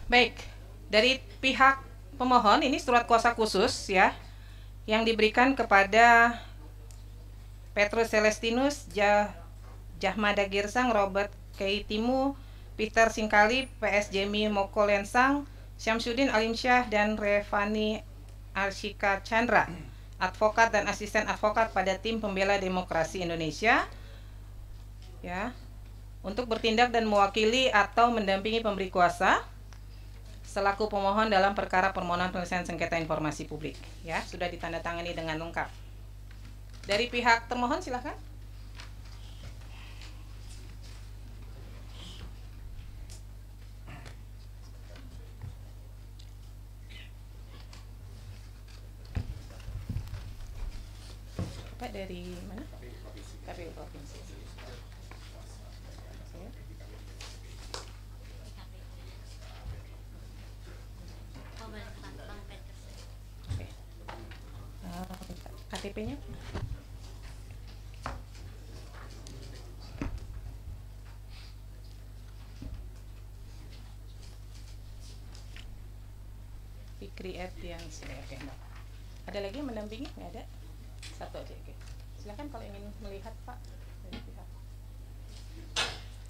Baik, dari pihak pemohon ini surat kuasa khusus ya yang diberikan kepada Petrus Celestinus, Jahmada Girsang, Robert Keitimu, Peter Singkali, PS Jemi Moko Lensang, Syamsuddin Alimsyah, dan Revani Arshika Chandra, advokat dan asisten advokat pada tim pembela demokrasi Indonesia, ya, untuk bertindak dan mewakili atau mendampingi pemberi kuasa selaku pemohon dalam perkara permohonan penyelesaian sengketa informasi publik. Ya, sudah ditandatangani dengan lengkap. Dari pihak termohon silakan. Pak dari mana? KPU Provinsi. Oke. KTP-nya? Fikri Erdiansyah. Oke, enggak. Ada lagi yang mendampingi? Nggak ada? Satu aja, oke. Silakan kalau ingin melihat Pak dari pihak.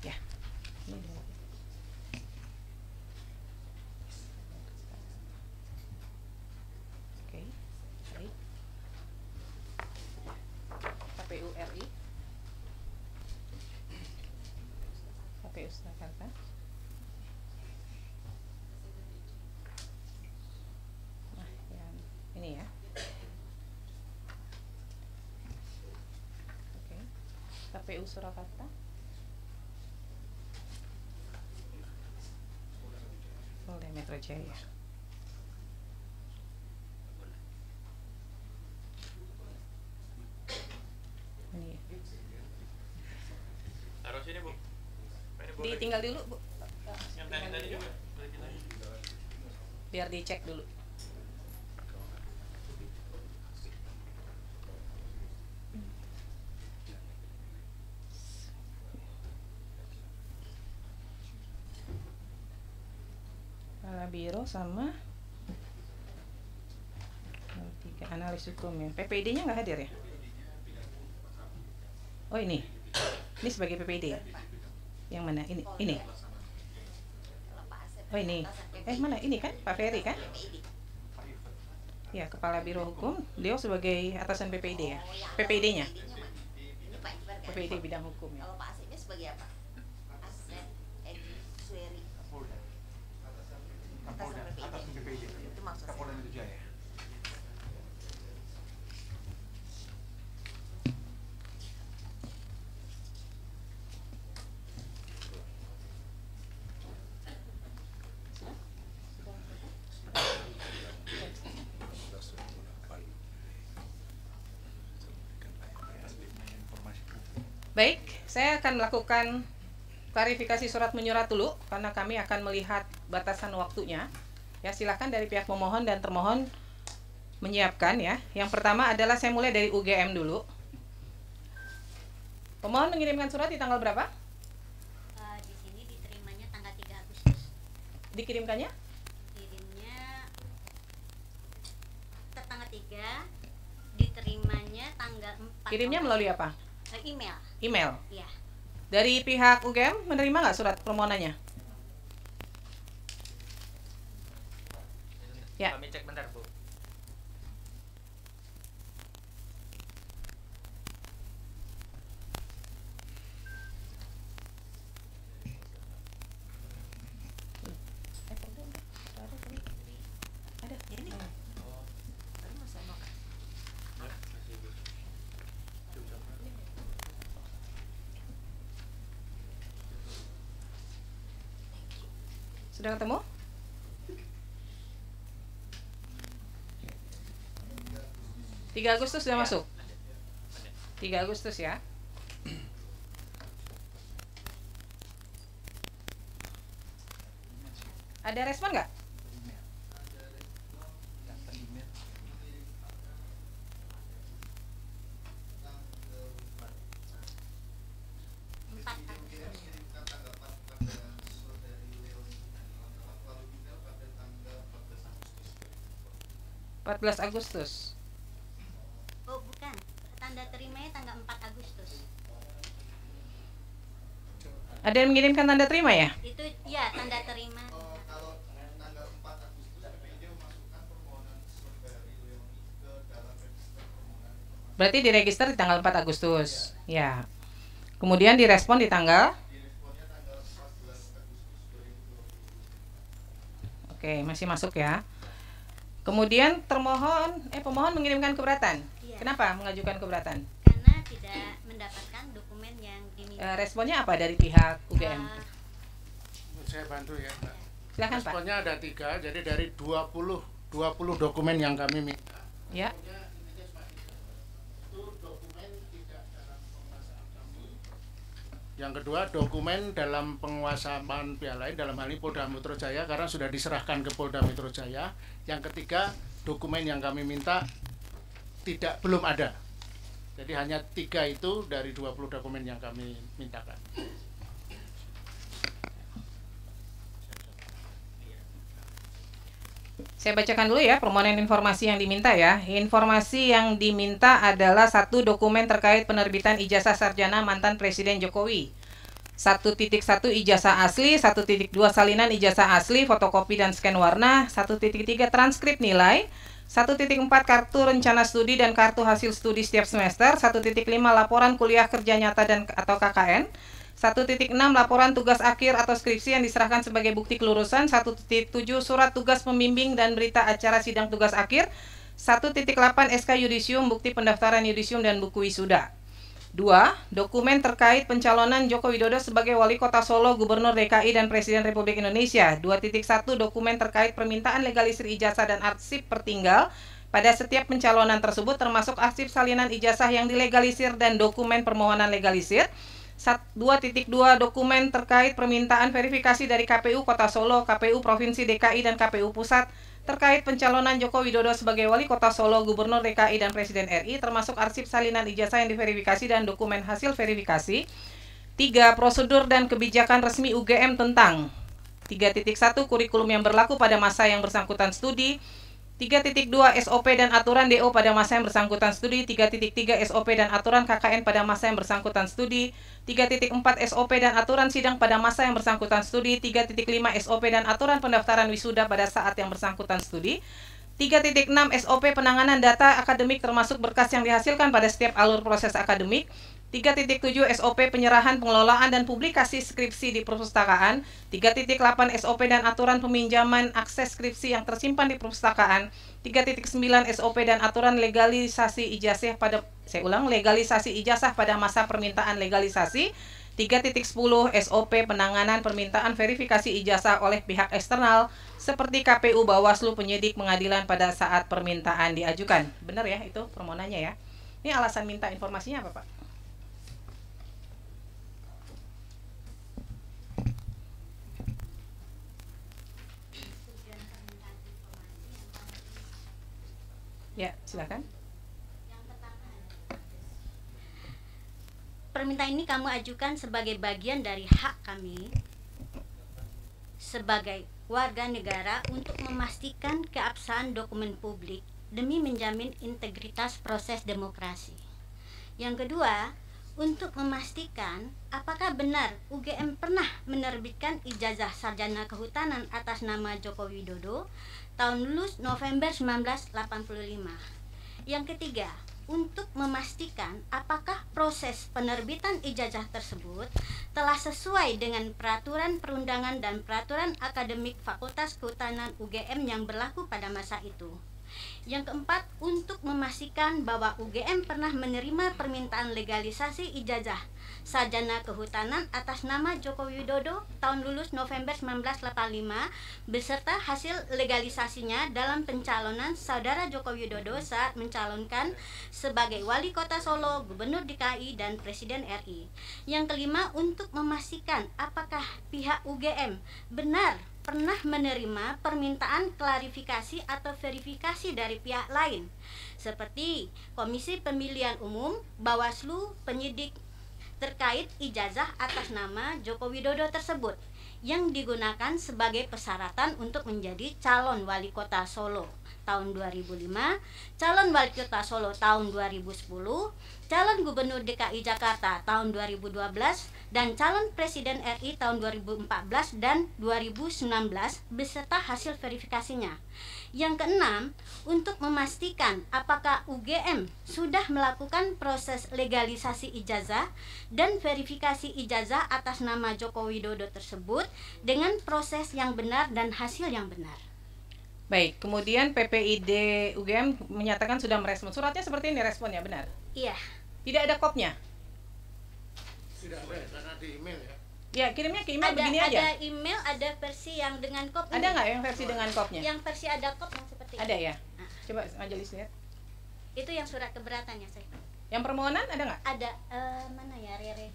Ya, ini dia. Oke, baik. KPU RI, KPU Surakarta. Nah, yang ini ya. Oke, KPU Surakarta. Polda Metro Jaya. Ini. Taruh sini, Bu. Ditinggal dulu, Bu. Yang tadi juga. Biar dicek dulu. Kepala Biro sama 3 analis hukum ya. PPD-nya nggak hadir ya? Oh ini sebagai PPD ya? Yang mana? Ini. Oh ini. Mana? Ini kan Pak Ferry kan? Ya, Kepala Biro Hukum. Beliau sebagai atasan PPD ya? PPD-nya? PPD bidang hukum ya. Kalau Pak Asepnya sebagai apa? Asep Edi Sueri. Atasan PPD. Itu maksudnya. Kapolda Metro Jaya. Baik, saya akan melakukan klarifikasi surat menyurat dulu karena kami akan melihat batasan waktunya. Ya, silakan dari pihak pemohon dan termohon menyiapkan ya. Yang pertama adalah saya mulai dari UGM dulu. Pemohon mengirimkan surat di tanggal berapa? Di sini diterimanya tanggal 3 Agustus. Dikirimkannya? Kirimnya tanggal 3, diterimanya tanggal 4. Kirimnya melalui apa? Email. Email. Iya. Dari pihak UGM menerima nggak surat permohonannya? Ya. Kami cek bentar, Bu. Ada. Ini. Tadi Mas Eno kan? Sudah ketemu? Tiga Agustus sudah masuk? 3 Agustus ya. Ada respon nggak? 14 Agustus. Oh, bukan. Tanda terimanya tanggal 4 Agustus. Ada yang mengirimkan tanda terima ya? Itu ya tanda terima. Kalau tanggal 4 Agustus PPID memasukkan permohonan saudari Leoni ke dalam register permohonan informasi. Berarti diregister di tanggal 4 Agustus. Ya. Kemudian direspon di tanggal? Diresponnya tanggal 14 Agustus 2020. Oke, masih masuk ya. Kemudian pemohon mengirimkan keberatan. Iya. Kenapa mengajukan keberatan? Karena tidak mendapatkan dokumen yang diminta. Responnya apa dari pihak UGM? Saya bantu ya, Pak. Silakan Pak. Responnya ada 3, jadi dari 20 dokumen yang kami minta. Ya. Itu dokumen tidak dalam penguasaan kami. Yang kedua, dokumen dalam penguasaan pihak lain, dalam hal ini Polda Metro Jaya, karena sudah diserahkan ke Polda Metro Jaya. Yang ketiga, dokumen yang kami minta belum ada. Jadi hanya 3 itu dari 20 dokumen yang kami mintakan. Saya bacakan dulu ya permohonan informasi yang diminta ya. Informasi yang diminta adalah 1 dokumen terkait penerbitan ijazah sarjana mantan Presiden Jokowi. 1.1 ijazah asli, 1.2 salinan ijazah asli, fotokopi dan scan warna, 1.3 transkrip nilai, 1.4 kartu rencana studi dan kartu hasil studi setiap semester, 1.5 laporan kuliah kerja nyata dan atau KKN, 1.6 laporan tugas akhir atau skripsi yang diserahkan sebagai bukti kelulusan, 1.7 surat tugas pembimbing dan berita acara sidang tugas akhir, 1.8 SK yudisium, bukti pendaftaran yudisium dan buku wisuda. 2. Dokumen terkait pencalonan Joko Widodo sebagai Wali Kota Solo, Gubernur DKI dan Presiden Republik Indonesia. 2.1 dokumen terkait permintaan legalisir ijazah dan arsip pertinggal pada setiap pencalonan tersebut, termasuk arsip salinan ijazah yang dilegalisir dan dokumen permohonan legalisir. 2.2 dokumen terkait permintaan verifikasi dari KPU Kota Solo, KPU Provinsi DKI dan KPU Pusat terkait pencalonan Joko Widodo sebagai Wali Kota Solo, Gubernur DKI dan Presiden RI, termasuk arsip salinan ijazah yang diverifikasi dan dokumen hasil verifikasi. 3. Prosedur dan kebijakan resmi UGM tentang 3.1 kurikulum yang berlaku pada masa yang bersangkutan studi, 3.2 SOP dan aturan DO pada masa yang bersangkutan studi, 3.3 SOP dan aturan KKN pada masa yang bersangkutan studi, 3.4 SOP dan aturan sidang pada masa yang bersangkutan studi, 3.5 SOP dan aturan pendaftaran wisuda pada saat yang bersangkutan studi, 3.6 SOP penanganan data akademik termasuk berkas yang dihasilkan pada setiap alur proses akademik, 3.7 SOP penyerahan, pengelolaan, dan publikasi skripsi di perpustakaan, 3.8 SOP dan aturan peminjaman akses skripsi yang tersimpan di perpustakaan, 3.9 SOP dan aturan legalisasi ijazah legalisasi ijazah pada masa permintaan legalisasi, 3.10 SOP penanganan permintaan verifikasi ijazah oleh pihak eksternal seperti KPU, Bawaslu, penyidik, pengadilan pada saat permintaan diajukan. Benar ya itu permohonannya ya. Ini alasan minta informasinya apa Pak? Ya, silakan. Permintaan ini kamu ajukan sebagai bagian dari hak kami sebagai warga negara untuk memastikan keabsahan dokumen publik demi menjamin integritas proses demokrasi. Yang kedua, untuk memastikan apakah benar UGM pernah menerbitkan ijazah sarjana kehutanan atas nama Joko Widodo tahun lulus November 1985. Yang ketiga, untuk memastikan apakah proses penerbitan ijazah tersebut telah sesuai dengan peraturan perundangan dan peraturan akademik Fakultas Kehutanan UGM yang berlaku pada masa itu. Yang keempat, untuk memastikan bahwa UGM pernah menerima permintaan legalisasi ijazah sarjana kehutanan atas nama Joko Widodo tahun lulus November 1985 beserta hasil legalisasinya dalam pencalonan saudara Joko Widodo saat mencalonkan sebagai Wali Kota Solo, Gubernur DKI dan Presiden RI. Yang kelima, untuk memastikan apakah pihak UGM benar pernah menerima permintaan klarifikasi atau verifikasi dari pihak lain seperti Komisi Pemilihan Umum, Bawaslu, penyidik terkait ijazah atas nama Joko Widodo tersebut yang digunakan sebagai persyaratan untuk menjadi calon wali kota Solo tahun 2005, calon wali kota Solo tahun 2010, calon gubernur DKI Jakarta tahun 2012, dan calon presiden RI tahun 2014 dan 2019 beserta hasil verifikasinya. Yang keenam, untuk memastikan apakah UGM sudah melakukan proses legalisasi ijazah dan verifikasi ijazah atas nama Joko Widodo tersebut dengan proses yang benar dan hasil yang benar. Baik, kemudian PPID UGM menyatakan sudah merespon. Suratnya seperti ini responnya, benar? Iya. Tidak ada kopnya? Tidak ada karena di email ya. Ya, kirimnya ke email begini Ada aja. email, ada versi yang dengan kop. Ada nggak yang versi dengan kopnya? Yang versi ada kop yang seperti Ada ini. ya? Coba majelis lihat. Itu yang surat keberatannya saya. Yang permohonan ada nggak? Ada mana ya, Rere?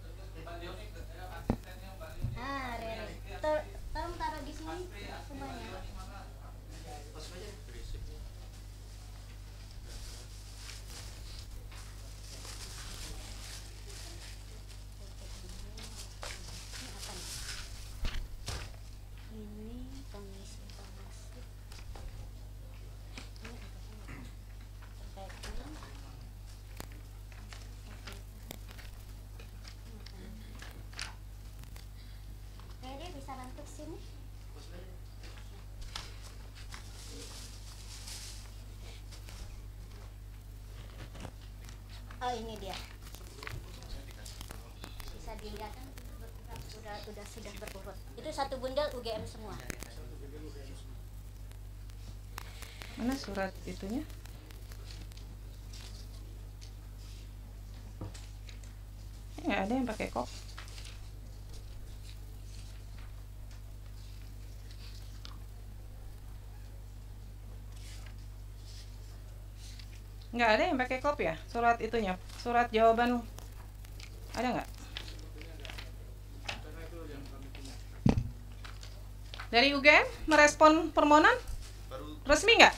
Rere. Tolong taruh di sini semuanya. Ini komisi informasi. Ini Rere bisa bantu sini? Oh, ini dia. Bisa dilihat kan sudah berurut. Itu satu bundel UGM semua. Mana surat itunya? Nggak ada yang pakai kop. Nggak ada yang pakai kop ya? Surat itunya, surat jawaban ada nggak? Dari UGM merespon permohonan Baru resmi nggak?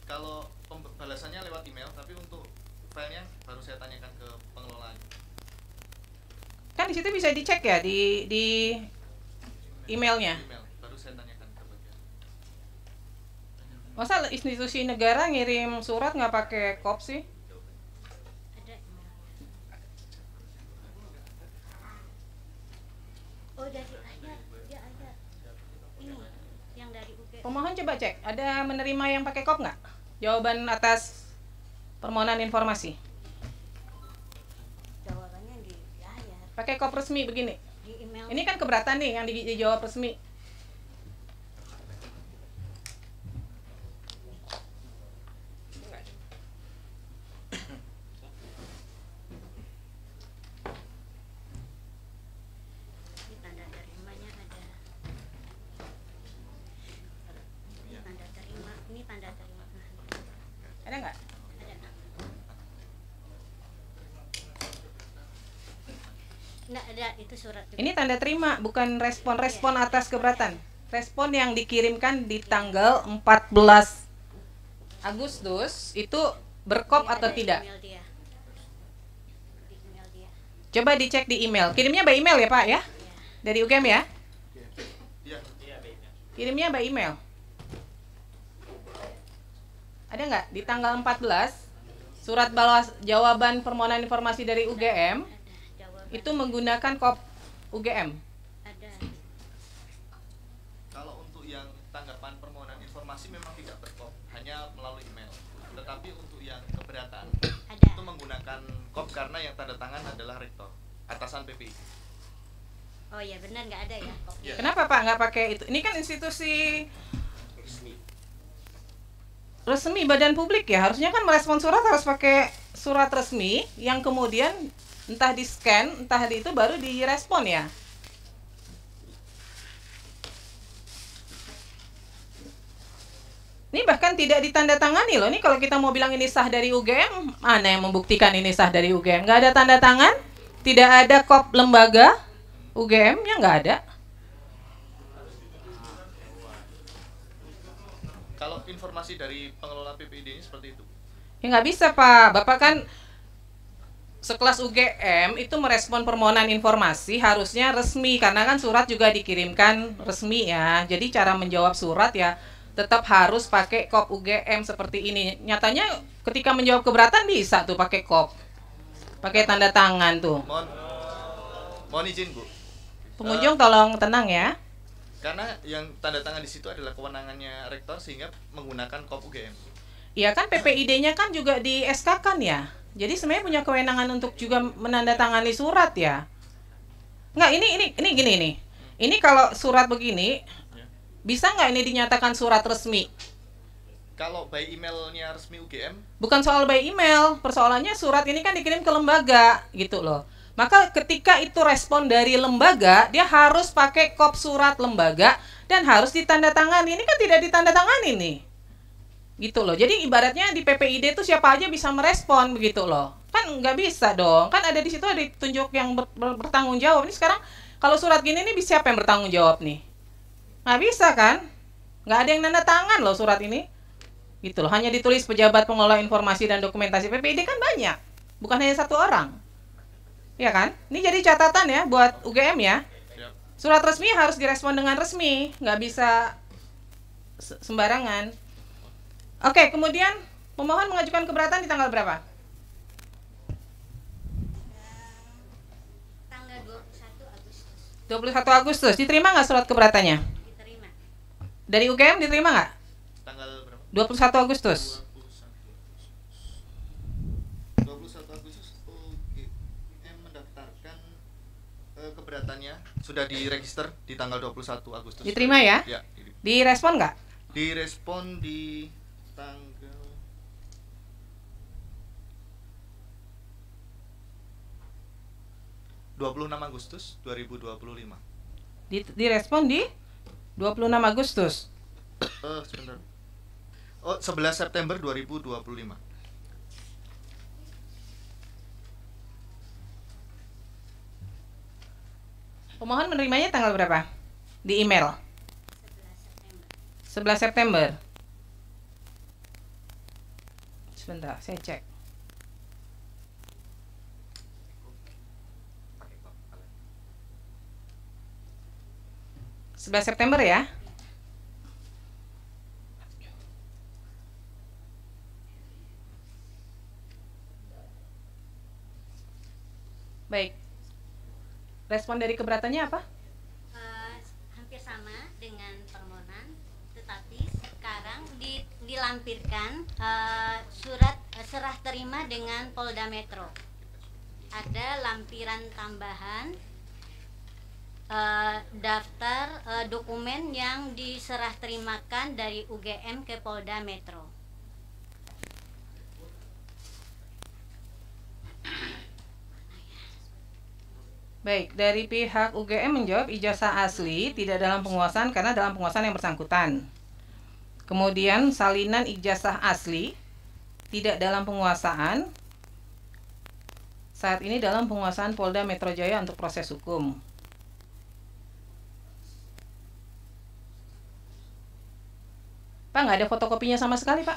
kalau pembalasannya lewat email, tapi untuk filenya baru saya tanyakan ke pengelola. Kan di situ bisa dicek ya di emailnya. Email baru saya tanyakan ke bagian. Masa institusi negara ngirim surat nggak pakai kop sih? Ada. Oh, dari ayat. Ya, ayat. Ini yang dari UGM. Pemohon coba cek, ada menerima yang pakai kop nggak? Jawaban atas permohonan informasi. Jawabannya di ayat. Pakai kop resmi begini. Di email. Ini kan keberatan nih yang dijawab resmi. Ini tanda terimanya ada. Ini tanda terima. Ini tanda terima. Ada nggak? Ada. Nggak ada, itu surat juga. Ini tanda terima, bukan respon atas keberatan. Respon yang dikirimkan di tanggal 14 Agustus itu berkop Ini atau ada tidak? email dia. Di email dia. Coba dicek di email. Kirimnya by email ya Pak ya? Ya. Dari UGM ya? Iya. Kirimnya by email. Ada nggak di tanggal 14 surat balas jawaban permohonan informasi dari UGM Ada jawaban. itu menggunakan kop UGM? Ada. Kalau untuk yang tanggapan permohonan informasi memang tidak berkop, hanya melalui email. Tetapi untuk yang keberatan Ada. itu menggunakan kop karena yang tanda tangan adalah rektor atasan PPI. Oh ya, benar, nggak ada ya kopi. Iya. Kenapa Pak nggak pakai itu? Ini kan institusi resmi badan publik ya, harusnya kan merespon surat harus pakai surat resmi yang kemudian entah di scan, entah di itu baru direspon ya. Ini bahkan tidak ditandatangani loh. Ini kalau kita mau bilang ini sah dari UGM, mana yang membuktikan ini sah dari UGM? Nggak ada tanda tangan, tidak ada kop lembaga UGM-nya nggak ada. Kalau informasi dari pengelola PPID ini seperti itu. Ya nggak bisa Pak, Bapak kan sekelas UGM itu merespon permohonan informasi harusnya resmi karena kan surat juga dikirimkan resmi ya. Jadi cara menjawab surat ya tetap harus pakai kop UGM seperti ini. Nyatanya ketika menjawab keberatan bisa tuh pakai kop, pakai tanda tangan tuh. Mohon izin Bu. Pengunjung tolong tenang ya. Karena yang tanda tangan di situ adalah kewenangannya rektor sehingga menggunakan kop UGM. Iya kan PPID-nya kan juga di SK kan ya. Jadi sebenarnya punya kewenangan untuk juga menandatangani surat ya. Nggak, ini gini nih. Ini kalau surat begini, bisa nggak ini dinyatakan surat resmi? Kalau by emailnya resmi UGM, Bukan soal by email, persoalannya surat ini kan dikirim ke lembaga gitu loh. Maka ketika itu respon dari lembaga, dia harus pakai kop surat lembaga dan harus ditandatangani. Ini kan tidak ditandatangani nih. Gitu loh. Jadi ibaratnya di PPID itu siapa aja bisa merespon begitu loh. Kan nggak bisa dong. Kan ada di situ ada ditunjuk yang bertanggung jawab. Ini sekarang kalau surat gini nih siapa yang bertanggung jawab nih? Nggak bisa kan? Nggak ada yang nanda tangan loh surat ini. Gitu loh. Hanya ditulis pejabat pengelola informasi dan dokumentasi PPID kan banyak. Bukan hanya satu orang. Ya kan? Ini jadi catatan ya buat UGM ya. Surat resmi harus direspon dengan resmi, nggak bisa sembarangan. Oke, kemudian pemohon mengajukan keberatan di tanggal berapa? Tanggal 21 Agustus 21 Agustus. Diterima nggak surat keberatannya? diterima. Dari UGM diterima nggak? tanggal berapa? 21 Agustus. 21 Agustus UGM mendaftarkan keberatannya sudah diregister di tanggal 21 Agustus. Diterima ya? Ya, Direspon nggak? direspon di tanggal 26 Agustus 2025. Direspon di 26 Agustus. Sebentar. Oh, 11 September 2025. Pemohon menerimanya tanggal berapa? Di email. 11 September. Sebentar, saya cek. Sebelas September ya. Baik. Respon dari keberatannya apa? Hampir sama dengan permohonan, tetapi sekarang dilampirkan surat serah terima dengan Polda Metro. Ada lampiran tambahan daftar dokumen yang diserah terimakan dari UGM ke Polda Metro. Baik, dari pihak UGM menjawab ijazah asli tidak dalam penguasaan karena dalam penguasaan yang bersangkutan. Kemudian salinan ijazah asli tidak dalam penguasaan, saat ini dalam penguasaan Polda Metro Jaya untuk proses hukum. Pak, nggak ada fotokopinya sama sekali, Pak.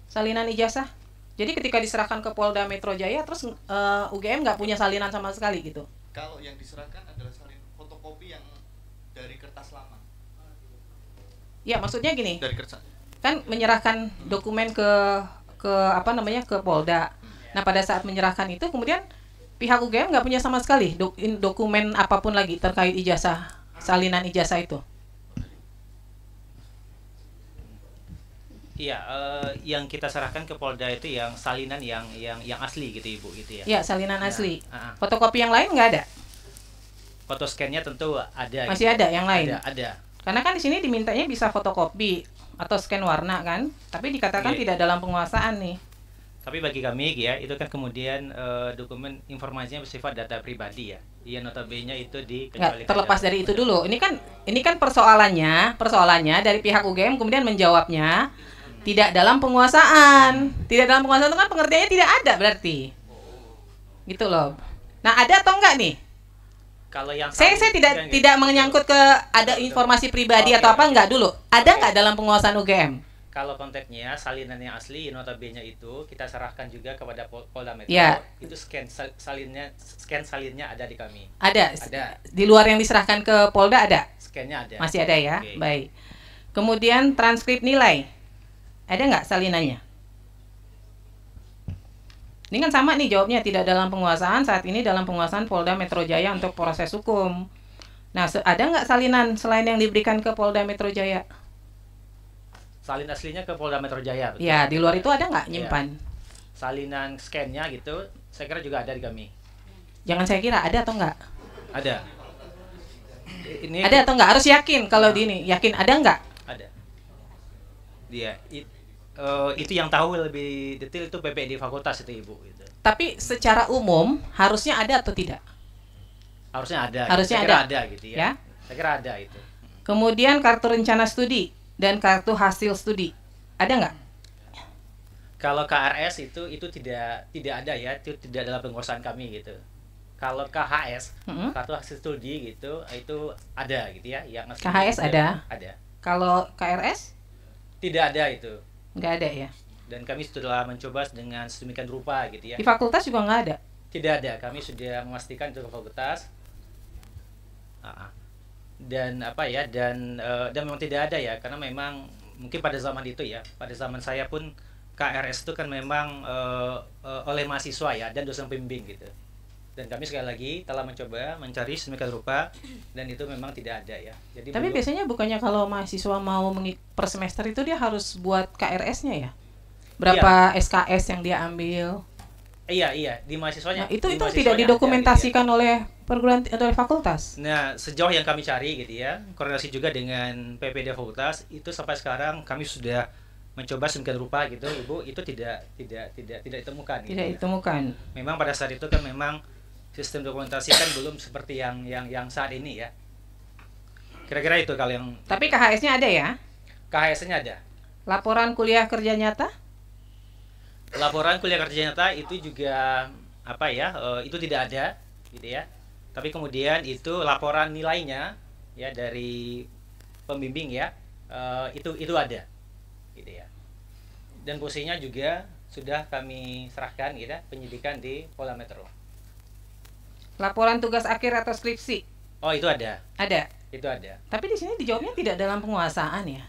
Salinan ijazah. Jadi ketika diserahkan ke Polda Metro Jaya, terus UGM nggak punya salinan sama sekali gitu. Kalau yang diserahkan adalah salin fotokopi yang dari kertas lama. Ya, maksudnya gini. Dari kertas. Kan menyerahkan dokumen ke ke Polda. Nah, pada saat menyerahkan itu kemudian pihak UGM nggak punya sama sekali dokumen apapun lagi terkait ijazah, salinan ijazah itu. Iya, yang kita serahkan ke Polda itu yang salinan yang asli gitu Ibu gitu ya. Ya, salinan asli. Ya, Fotokopi yang lain nggak ada. Foto scan-nya tentu ada. Masih gitu. ada yang lain. Ada. Karena kan di sini dimintanya bisa fotokopi atau scan warna kan, tapi dikatakan tidak dalam penguasaan nih. Tapi bagi kami ya, itu kan kemudian dokumen informasinya bersifat data pribadi ya. Iya, notabene itu Nggak, terlepas dari itu dulu. Ini kan persoalannya dari pihak UGM kemudian menjawabnya tidak dalam penguasaan. Tidak dalam penguasaan itu kan pengertiannya tidak ada berarti. Gitu loh. Nah, ada atau enggak nih? Kalau yang Saya tidak menyangkut ke ada informasi pribadi atau apa enggak dulu. Ada enggak dalam penguasaan UGM? Kalau konteksnya salinan yang asli notabene itu kita serahkan juga kepada Polda Metro. Ya. Itu scan salinnya ada di kami. Ada. Ada. Di luar yang diserahkan ke Polda ada? Scan-nya ada. Masih ada ya. Oke. Baik. Kemudian transkrip nilai. Ada nggak salinannya? Ini kan sama nih jawabnya, tidak dalam penguasaan, saat ini dalam penguasaan Polda Metro Jaya untuk proses hukum. Nah, ada nggak salinan selain yang diberikan ke Polda Metro Jaya? Salin aslinya ke Polda Metro Jaya. Betul. Ya, di luar itu ada nggak nyimpan? Salinan scan-nya gitu, saya kira juga ada di kami. Jangan saya kira, ada atau nggak? Ada. Ini Ada atau nggak? Harus yakin kalau di ini. Yakin ada nggak? ada. Dia itu yang tahu lebih detail itu PPD fakultas itu Ibu gitu. Tapi secara umum harusnya ada atau tidak? Harusnya ada. Harusnya saya kira ada. ada gitu ya. Ya. Saya kira ada itu. Kemudian kartu rencana studi dan kartu hasil studi. Ada nggak? Kalau KRS itu tidak ada ya, itu tidak dalam penguasaan kami gitu. Kalau KHS, kartu hasil studi gitu, itu ada gitu ya. Yang KHS ada? Ada. Kalau KRS? Tidak ada itu. Nggak ada ya? Dan kami sudah mencoba dengan sedemikian rupa gitu ya. Di fakultas juga nggak ada? Tidak ada, kami sudah memastikan itu ke fakultas. Dan apa ya, dan memang tidak ada ya, karena memang mungkin pada zaman itu ya, pada zaman saya pun KRS itu kan memang oleh mahasiswa ya dan dosen pembimbing gitu. Dan kami sekali lagi telah mencoba mencari sedemikian rupa dan itu memang tidak ada ya. Jadi Tapi belum- biasanya bukannya kalau mahasiswa mau per semester itu dia harus buat KRS-nya ya? Berapa SKS yang dia ambil? Iya di mahasiswanya. Nah, itu di mahasiswanya tidak ada, didokumentasikan oleh perguruan oleh fakultas. gitu ya. Nah, sejauh yang kami cari gitu ya, koordinasi juga dengan PPD fakultas, itu sampai sekarang kami sudah mencoba sedemikian rupa gitu, Ibu, itu tidak ditemukan gitu Tidak ya. ditemukan. Memang pada saat itu kan memang sistem dokumentasi kan belum seperti yang saat ini ya. Kira-kira itu kalau yang Tapi KHS-nya ada ya? KHS-nya ada. Laporan kuliah kerja nyata? Laporan kuliah kerja nyata itu juga apa ya? Itu tidak ada gitu ya. Tapi kemudian itu laporan nilainya ya dari pembimbing ya, itu ada gitu ya. Dan posisinya juga sudah kami serahkan gitu ya, penyidikan di Polda Metro. Laporan tugas akhir atau skripsi? Oh, itu ada. Ada. Itu ada. Tapi di sini dijawabnya tidak dalam penguasaan ya.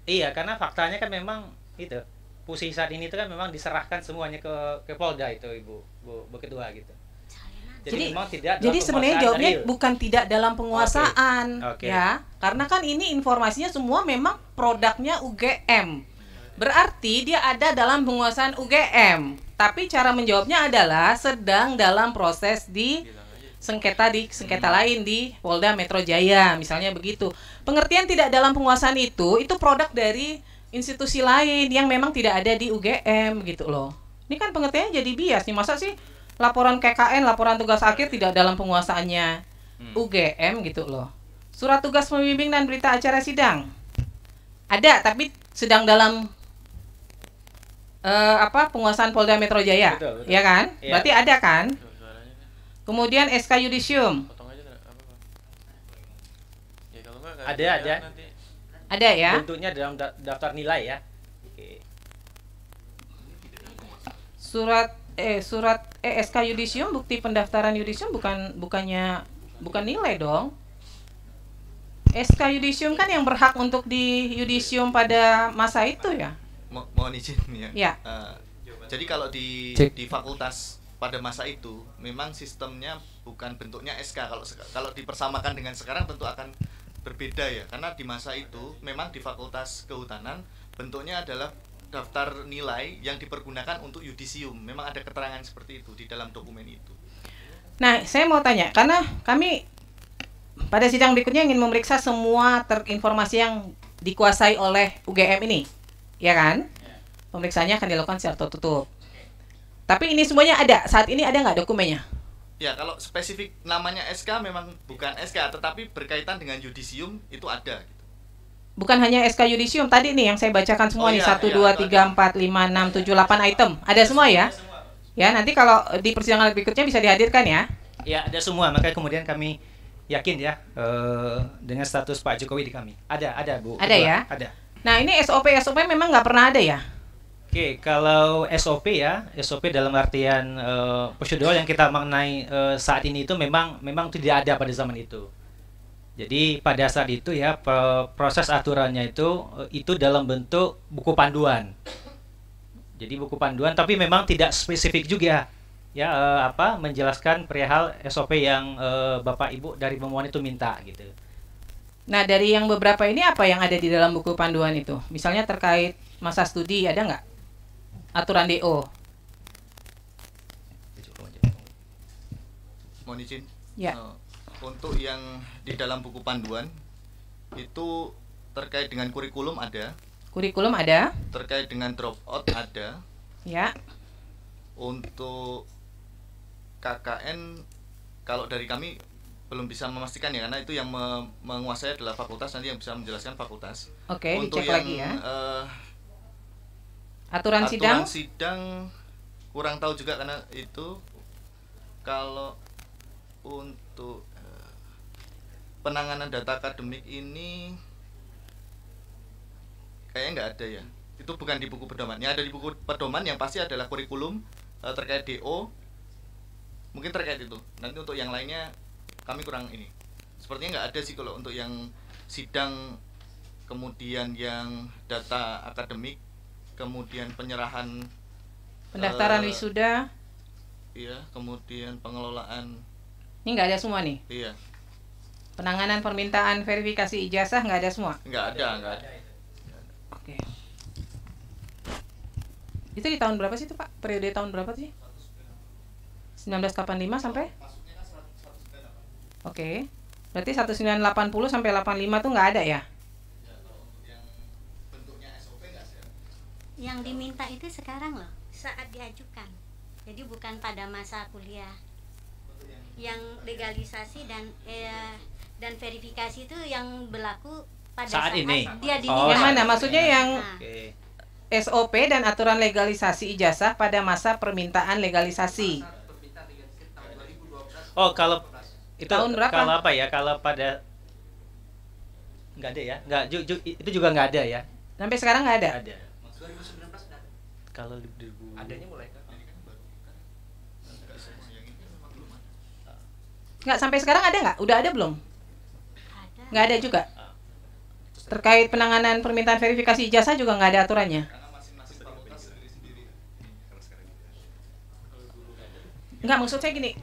Iya, karena faktanya kan memang itu. Posisi saat ini itu kan memang diserahkan semuanya ke Polda itu, Bu Ketua gitu. Jadi memang tidak dalam Jadi sebenarnya penguasaan jawabnya real. bukan tidak dalam penguasaan Oke. ya. Karena kan ini informasinya semua memang produknya UGM. Berarti dia ada dalam penguasaan UGM. Tapi cara menjawabnya adalah sedang dalam proses di sengketa lain di Polda Metro Jaya, misalnya begitu. Pengertian tidak dalam penguasaan itu produk dari institusi lain yang memang tidak ada di UGM gitu loh. Ini kan pengertiannya jadi bias nih. Masa sih laporan KKN, laporan tugas akhir tidak dalam penguasaannya UGM gitu loh. Surat tugas pembimbing dan berita acara sidang ada, tapi sedang dalam penguasaan Polda Metro Jaya, Betul. ya kan? Iya. Berarti ada kan? Kemudian SK Yudisium Ada. ada ya? Bentuknya dalam daftar nilai ya. Oke. Surat SK Yudisium, bukti pendaftaran Yudisium bukan nilai dong. SK Yudisium kan yang berhak untuk di Yudisium pada masa itu ya. Mohon izin ya. Ya. Jadi kalau di Cek. di fakultas pada masa itu memang sistemnya bukan bentuknya SK. Kalau dipersamakan dengan sekarang tentu akan berbeda ya. Karena di masa itu memang di Fakultas Kehutanan bentuknya adalah daftar nilai yang dipergunakan untuk yudisium. Memang ada keterangan seperti itu di dalam dokumen itu. Nah, saya mau tanya karena kami pada sidang berikutnya ingin memeriksa semua informasi yang dikuasai oleh UGM ini, ya kan? Pemeriksaannya akan dilakukan secara tertutup. Tapi ini semuanya ada. Saat ini ada nggak dokumennya? Ya, kalau spesifik namanya SK memang bukan SK, tetapi berkaitan dengan yudisium itu ada. Gitu. Bukan hanya SK Yudisium tadi nih yang saya bacakan semua Oh, nih iya, 1, iya, 2, 3, 4, 5, 6, 7, 8 item. Ada semua ya? Ya, nanti kalau di persidangan berikutnya bisa dihadirkan ya. Ya, ada semua. Makanya kemudian kami yakin ya dengan status Pak Jokowi di kami. Ada Bu. Ada Ketua. ya? Ada. Nah, ini SOP memang nggak pernah ada ya? Oke, kalau SOP ya, SOP dalam artian prosedur yang kita maknai saat ini itu memang tidak ada pada zaman itu. Jadi pada saat itu ya proses aturannya itu dalam bentuk buku panduan. Jadi buku panduan, tapi memang tidak spesifik juga ya menjelaskan perihal SOP yang Bapak Ibu dari pemohon itu minta gitu. Nah, dari yang beberapa ini apa yang ada di dalam buku panduan itu? Misalnya terkait masa studi, ada nggak? Aturan DO. Mohon izin. Ya. Untuk yang di dalam buku panduan itu terkait dengan kurikulum ada, Kurikulum ada? terkait dengan dropout ada, Ya. untuk KKN kalau dari kami belum bisa memastikan ya, karena itu yang menguasai adalah fakultas, nanti yang bisa menjelaskan fakultas. Oke, Untuk dicek yang lagi ya. aturan Aturan sidang? sidang kurang tahu juga, karena itu kalau untuk penanganan data akademik ini kayaknya nggak ada ya. Itu bukan di buku pedoman. Yang ada di buku pedoman yang pasti adalah kurikulum terkait DO. Mungkin terkait itu. Nanti untuk yang lainnya kami kurang ini. Sepertinya nggak ada sih kalau untuk yang sidang, kemudian yang data akademik, kemudian penyerahan Pendaftaran wisuda. iya, kemudian pengelolaan, Ini nggak ada semua nih. iya, Penanganan permintaan verifikasi ijazah nggak ada semua. nggak ada. Oke. Itu di tahun berapa sih itu, Pak? Periode tahun berapa sih? 1985 sampai? Oke. Berarti 1980 sampai 85 tuh nggak ada ya? Yang diminta itu sekarang loh, saat diajukan. Jadi bukan pada masa kuliah. Yang legalisasi dan verifikasi itu yang berlaku pada Saat ini? dia Oh, Yang diminta. mana? Maksudnya yang Nah, Oke. SOP dan aturan legalisasi ijazah pada masa permintaan legalisasi. Oh, kalau itu Tahun berapa? kalau apa ya? Kalau pada nggak ada ya? Nggak itu juga nggak ada ya? Sampai sekarang nggak ada? Ada. Kalau 2000 adanya mulai Nggak, sampai sekarang ada nggak? Udah ada belum? ada. Nggak ada juga. Terkait penanganan permintaan verifikasi ijazah juga nggak ada aturannya. Nggak, maksud saya gini,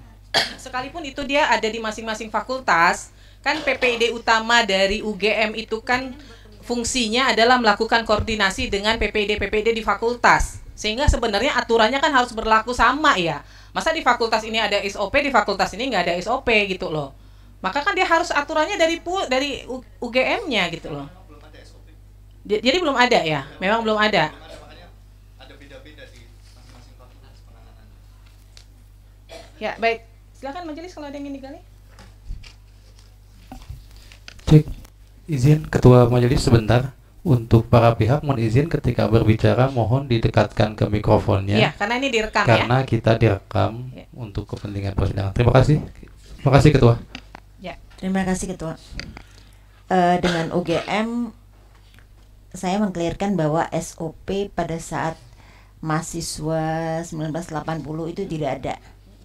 sekalipun itu dia ada di masing-masing fakultas, kan PPID utama dari UGM itu kan fungsinya adalah melakukan koordinasi dengan PPID di fakultas. Sehingga sebenarnya aturannya kan harus berlaku sama ya. Masa di fakultas ini ada SOP, di fakultas ini nggak ada SOP gitu loh. Maka kan dia harus aturannya dari UGM-nya gitu loh. Jadi belum ada ya? Memang belum ada. Makanya ada beda-beda di masing-masing fakultas penanganan. Ya, baik. Silakan majelis kalau ada yang ingin digali. Cek, izin Ketua Majelis sebentar. Untuk para pihak mohon izin ketika berbicara mohon didekatkan ke mikrofonnya. Iya, karena ini direkam ya. Karena kita direkam Ya. untuk kepentingan persidangan. Terima kasih. Terima kasih Ketua. Ya. Terima kasih Ketua. Dengan UGM saya mengklirkan bahwa SOP pada saat mahasiswa 1980 itu tidak ada.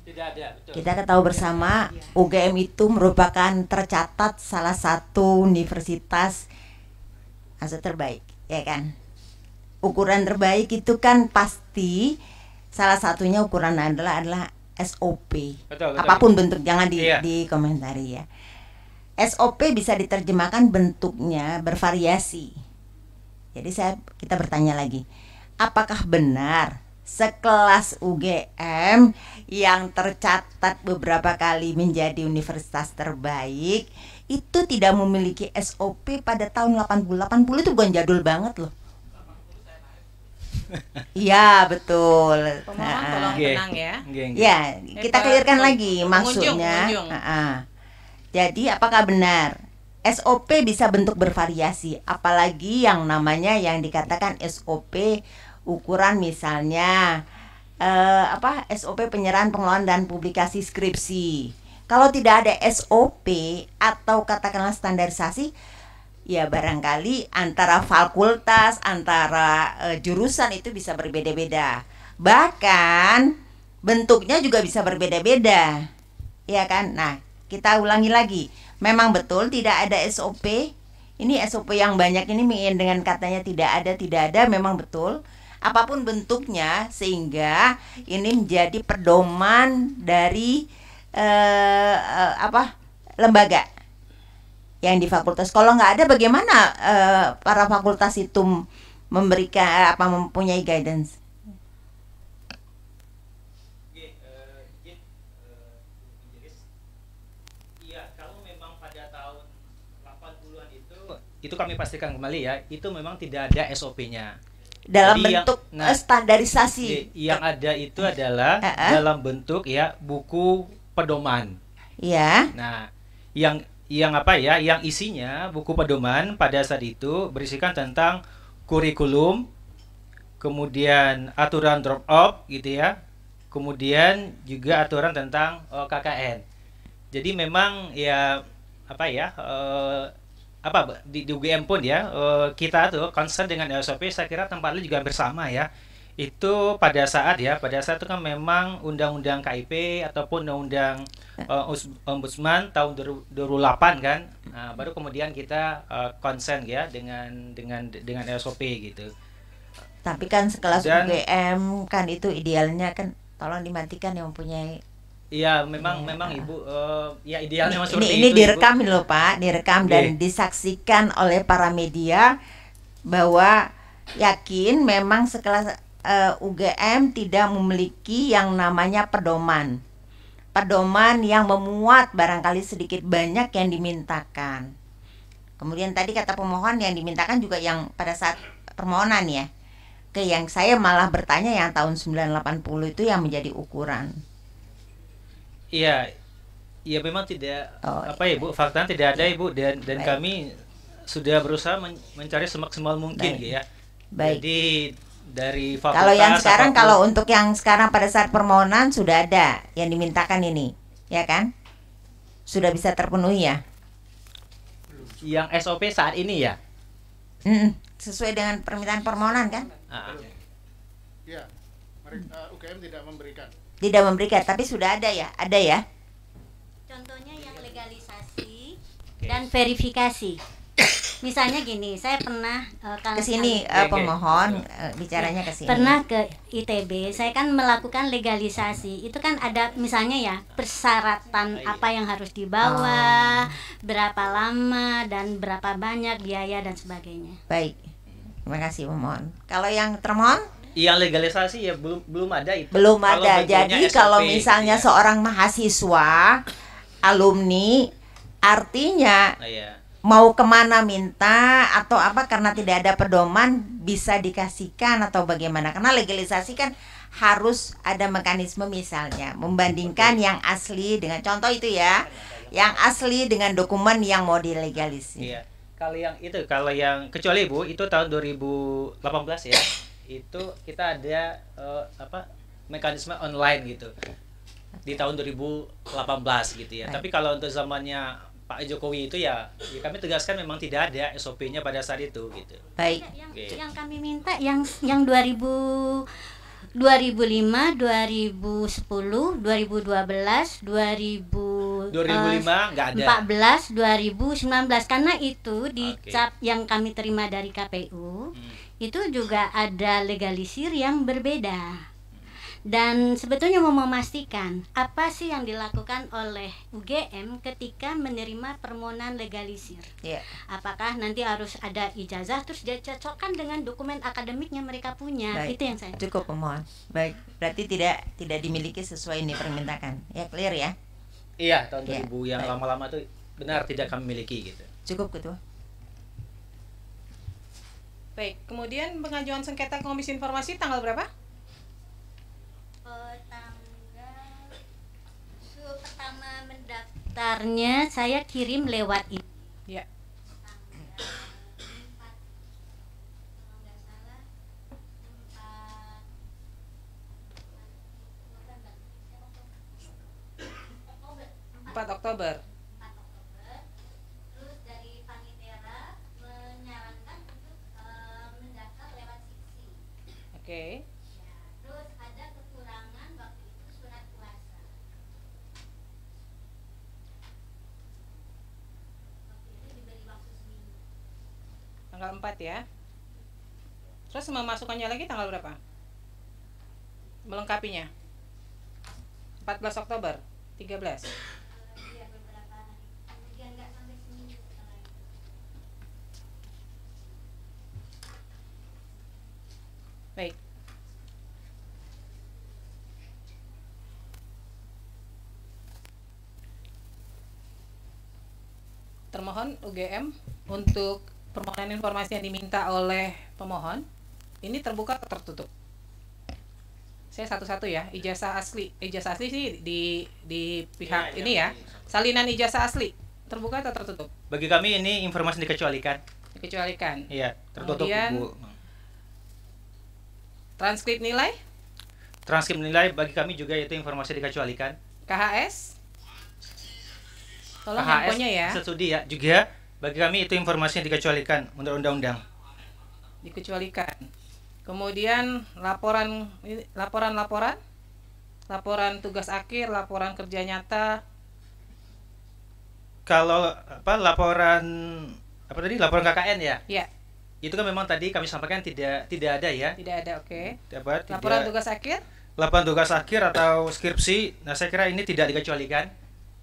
tidak ada. Betul. Kita tahu bersama UGM itu merupakan tercatat salah satu universitas terbaik, ya kan? Ukuran terbaik itu kan pasti salah satunya ukuran adalah SOP. Betul. Apapun bentuk, jangan Iya. dikomentari ya. SOP bisa diterjemahkan bentuknya bervariasi. Jadi kita bertanya lagi, apakah benar sekelas UGM yang tercatat beberapa kali menjadi universitas terbaik itu tidak memiliki SOP pada tahun 80 itu bukan jadul banget loh. Iya betul. Pemohon tolong Nggih. tenang ya. Nggih, nggih. Ya, kita clearkan lagi pengunjung, maksudnya. pengunjung. Jadi apakah benar SOP bisa bentuk bervariasi, apalagi yang namanya yang dikatakan SOP ukuran misalnya SOP penyerahan pengelolaan dan publikasi skripsi. Kalau tidak ada SOP atau katakanlah standarisasi, ya barangkali antara fakultas, antara jurusan itu bisa berbeda-beda. Bahkan bentuknya juga bisa berbeda-beda. Ya kan? Nah, kita ulangi lagi. Memang betul tidak ada SOP. Ini SOP yang banyak ini dengan katanya tidak ada, memang betul. Apapun bentuknya sehingga ini menjadi pedoman dari lembaga yang di fakultas. Kalau nggak ada, bagaimana para fakultas itu memberikan mempunyai guidance? Iya, kalau memang pada tahun 80-an itu kami pastikan kembali ya, itu memang tidak ada SOP-nya. Dalam Jadi bentuk standarisasi. Yang ada itu adalah dalam bentuk ya buku pedoman. Ya. Nah, yang isinya buku pedoman pada saat itu berisikan tentang kurikulum, kemudian aturan drop off gitu ya, kemudian juga aturan tentang KKN. Jadi memang ya di UGM pun ya kita tuh concern dengan SOP, saya kira tempatnya juga hampir sama ya. Itu pada saat itu kan memang undang-undang KIP ataupun undang-undang Ombudsman tahun 2008 kan. Nah, baru kemudian kita concern ya dengan SOP gitu. Tapi kan sekelas UGM kan itu idealnya kan tolong dimatikan yang mempunyai. Iya, memang Ibu ya idealnya ini direkam loh Pak, direkam dan disaksikan oleh para media bahwa yakin memang sekelas UGM tidak memiliki yang namanya pedoman yang memuat barangkali sedikit banyak yang dimintakan. Kemudian tadi kata pemohon yang dimintakan juga yang pada saat permohonan ya. Yang saya malah bertanya yang tahun 1980 itu yang menjadi ukuran. Iya, memang tidak Ibu, faktanya tidak ada Ibu dan kami sudah berusaha mencari semaksimal mungkin gitu ya. Baik. Jadi dari fakultas. Kalau yang sekarang, kalau untuk yang sekarang pada saat permohonan sudah ada yang dimintakan ini, ya kan? Sudah bisa terpenuhi ya? Yang SOP saat ini ya? Sesuai dengan permintaan permohonan kan? Ya, UGM tidak memberikan. Tidak memberikan, tapi sudah ada ya? Ada ya? Contohnya yang legalisasi dan verifikasi. Misalnya gini, saya pernah kesini pemohon bicaranya kesini. Pernah ke ITB, saya kan melakukan legalisasi. Itu kan ada misalnya ya persyaratan apa yang harus dibawa, berapa lama dan berapa banyak biaya dan sebagainya. Baik, terima kasih pemohon. Kalau yang termohon? Yang legalisasi ya belum ada itu. Belum ada. Jadi kalau misalnya seorang mahasiswa, alumni, artinya mau kemana minta atau apa karena tidak ada pedoman bisa dikasihkan atau bagaimana? Karena legalisasi kan harus ada mekanisme misalnya membandingkan yang asli dengan contoh itu ya, yang asli dengan dokumen yang mau dilegalisir. Iya. Kalau yang kecuali Bu itu tahun 2018 ya. Itu kita ada mekanisme online gitu di tahun 2018 gitu ya. Tapi kalau untuk zamannya Pak Jokowi itu ya kami tegaskan memang tidak ada SOP-nya pada saat itu gitu. Baik. Yang kami minta yang 2005, 2010, 2012, 2005 nggak ada. 14, 2019 karena itu di cap yang kami terima dari KPU itu juga ada legalisir yang berbeda. Dan sebetulnya mau memastikan apa sih yang dilakukan oleh UGM ketika menerima permohonan legalisir. Apakah nanti harus ada ijazah terus dicocokkan dengan dokumen akademiknya mereka punya. Baik. Itu yang saya cukup pemohon. Baik, berarti tidak dimiliki sesuai ini permintaan. Ya, clear ya? Iya, tahun 2000 yang lama-lama itu benar tidak kami miliki gitu. Cukup Ketua. Baik, kemudian pengajuan sengketa Komisi Informasi tanggal berapa? Pertama mendaftarnya saya kirim lewat itu. Ya. Oktober. Terus dari Panitera menyarankan untuk mendaftar lewat Siksi. Oke. Ya, terus ada kekurangan waktu itu surat kuasa. Tanggal 4 ya. Terus memasukkannya lagi tanggal berapa? Melengkapinya. 14 Oktober, 13. Baik. Termohon UGM untuk permohonan informasi yang diminta oleh pemohon ini terbuka atau tertutup? Saya satu-satu ya. Ijazah asli sih di pihak ini ya. Salinan ijazah asli terbuka atau tertutup? Bagi kami ini informasi dikecualikan. Dikecualikan. Iya, tertutup Kemudian, Bu. transkrip nilai? Transkrip nilai bagi kami juga itu informasi dikecualikan. KHS? Tolong KHS handphonenya ya. studi ya juga bagi kami itu informasi yang dikecualikan menurut undang-undang. Dikecualikan. Kemudian laporan tugas akhir, laporan kerja nyata. Kalau laporan laporan KKN ya? Ya, Itu kan memang tadi kami sampaikan tidak ada ya. tidak ada, oke. Tidak. Laporan tugas akhir Laporan tugas akhir atau skripsi, nah saya kira ini tidak dikecualikan.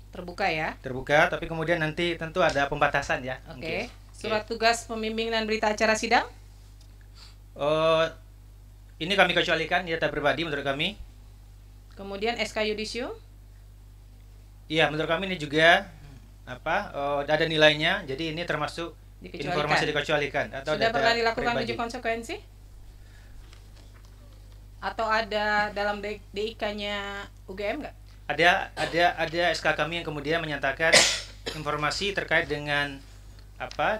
terbuka ya. Terbuka, tapi kemudian nanti tentu ada pembatasan ya. Oke. Surat tugas pembimbing dan berita acara sidang? Ini kami kecualikan data pribadi menurut kami. Kemudian SK Yudisium? Iya, menurut kami ini juga ada nilainya, jadi ini termasuk Dikecualikan. informasi dikecualikan atau Sudah data pernah dilakukan pribadi. uji konsekuensi? Atau ada dalam DIK-nya UGM nggak? Ada SK kami yang kemudian menyatakan informasi terkait dengan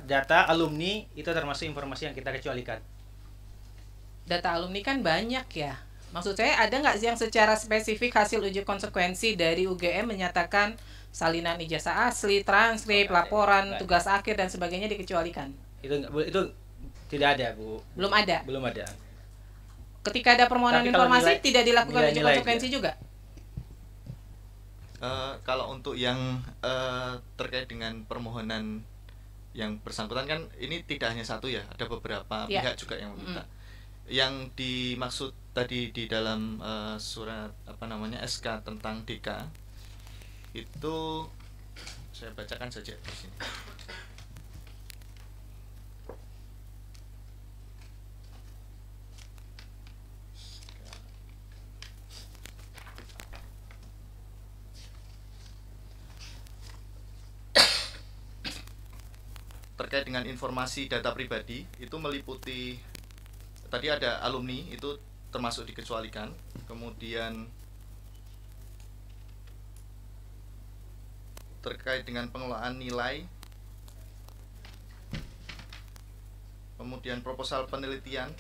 data alumni itu termasuk informasi yang kita kecualikan. Data alumni kan banyak ya. Maksud saya ada nggak yang secara spesifik hasil uji konsekuensi dari UGM menyatakan salinan ijazah asli, transkrip, laporan, tugas akhir dan sebagainya dikecualikan? Itu tidak ada, Bu. Belum ada. Belum ada. Ketika ada permohonan Tapi kalau informasi nilai- tidak dilakukan uji nilai-nilai konsekuensi juga? Kalau untuk yang terkait dengan permohonan yang bersangkutan kan ini tidak hanya satu ya, ada beberapa Ya. pihak juga yang meminta. Yang dimaksud tadi di dalam surat SK tentang DK itu saya bacakan saja di sini. Terkait dengan informasi data pribadi itu meliputi tadi ada alumni itu termasuk dikecualikan, kemudian terkait dengan pengelolaan nilai, kemudian proposal penelitian,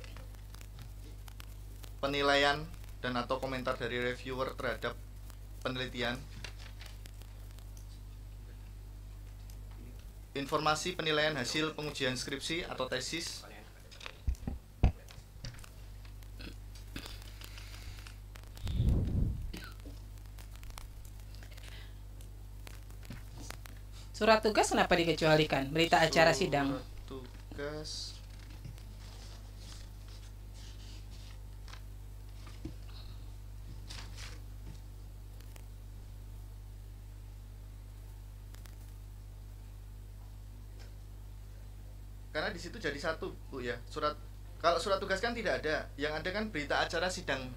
penilaian dan atau komentar dari reviewer terhadap penelitian, informasi penilaian hasil pengujian skripsi atau tesis, Surat tugas kenapa dikecualikan? Berita acara sidang. surat tugas karena di situ jadi satu, Bu ya. Kalau surat tugas kan tidak ada. Yang ada kan berita acara sidang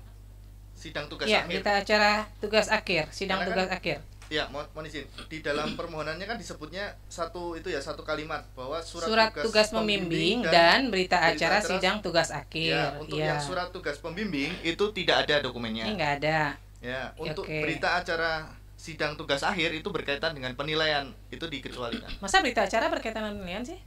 tugas Iya, akhir. berita acara tugas akhir, sidang Karena tugas kan- akhir. Ya, mohon izin. Di dalam permohonannya kan disebutnya satu kalimat bahwa Surat tugas pembimbing dan berita acara sidang tugas akhir. Ya, untuk Iya. yang surat tugas pembimbing itu tidak ada dokumennya. Ini nggak ada. Ya, untuk Oke. berita acara sidang tugas akhir itu berkaitan dengan penilaian, itu dikecualikan. Masa berita acara berkaitan dengan penilaian sih?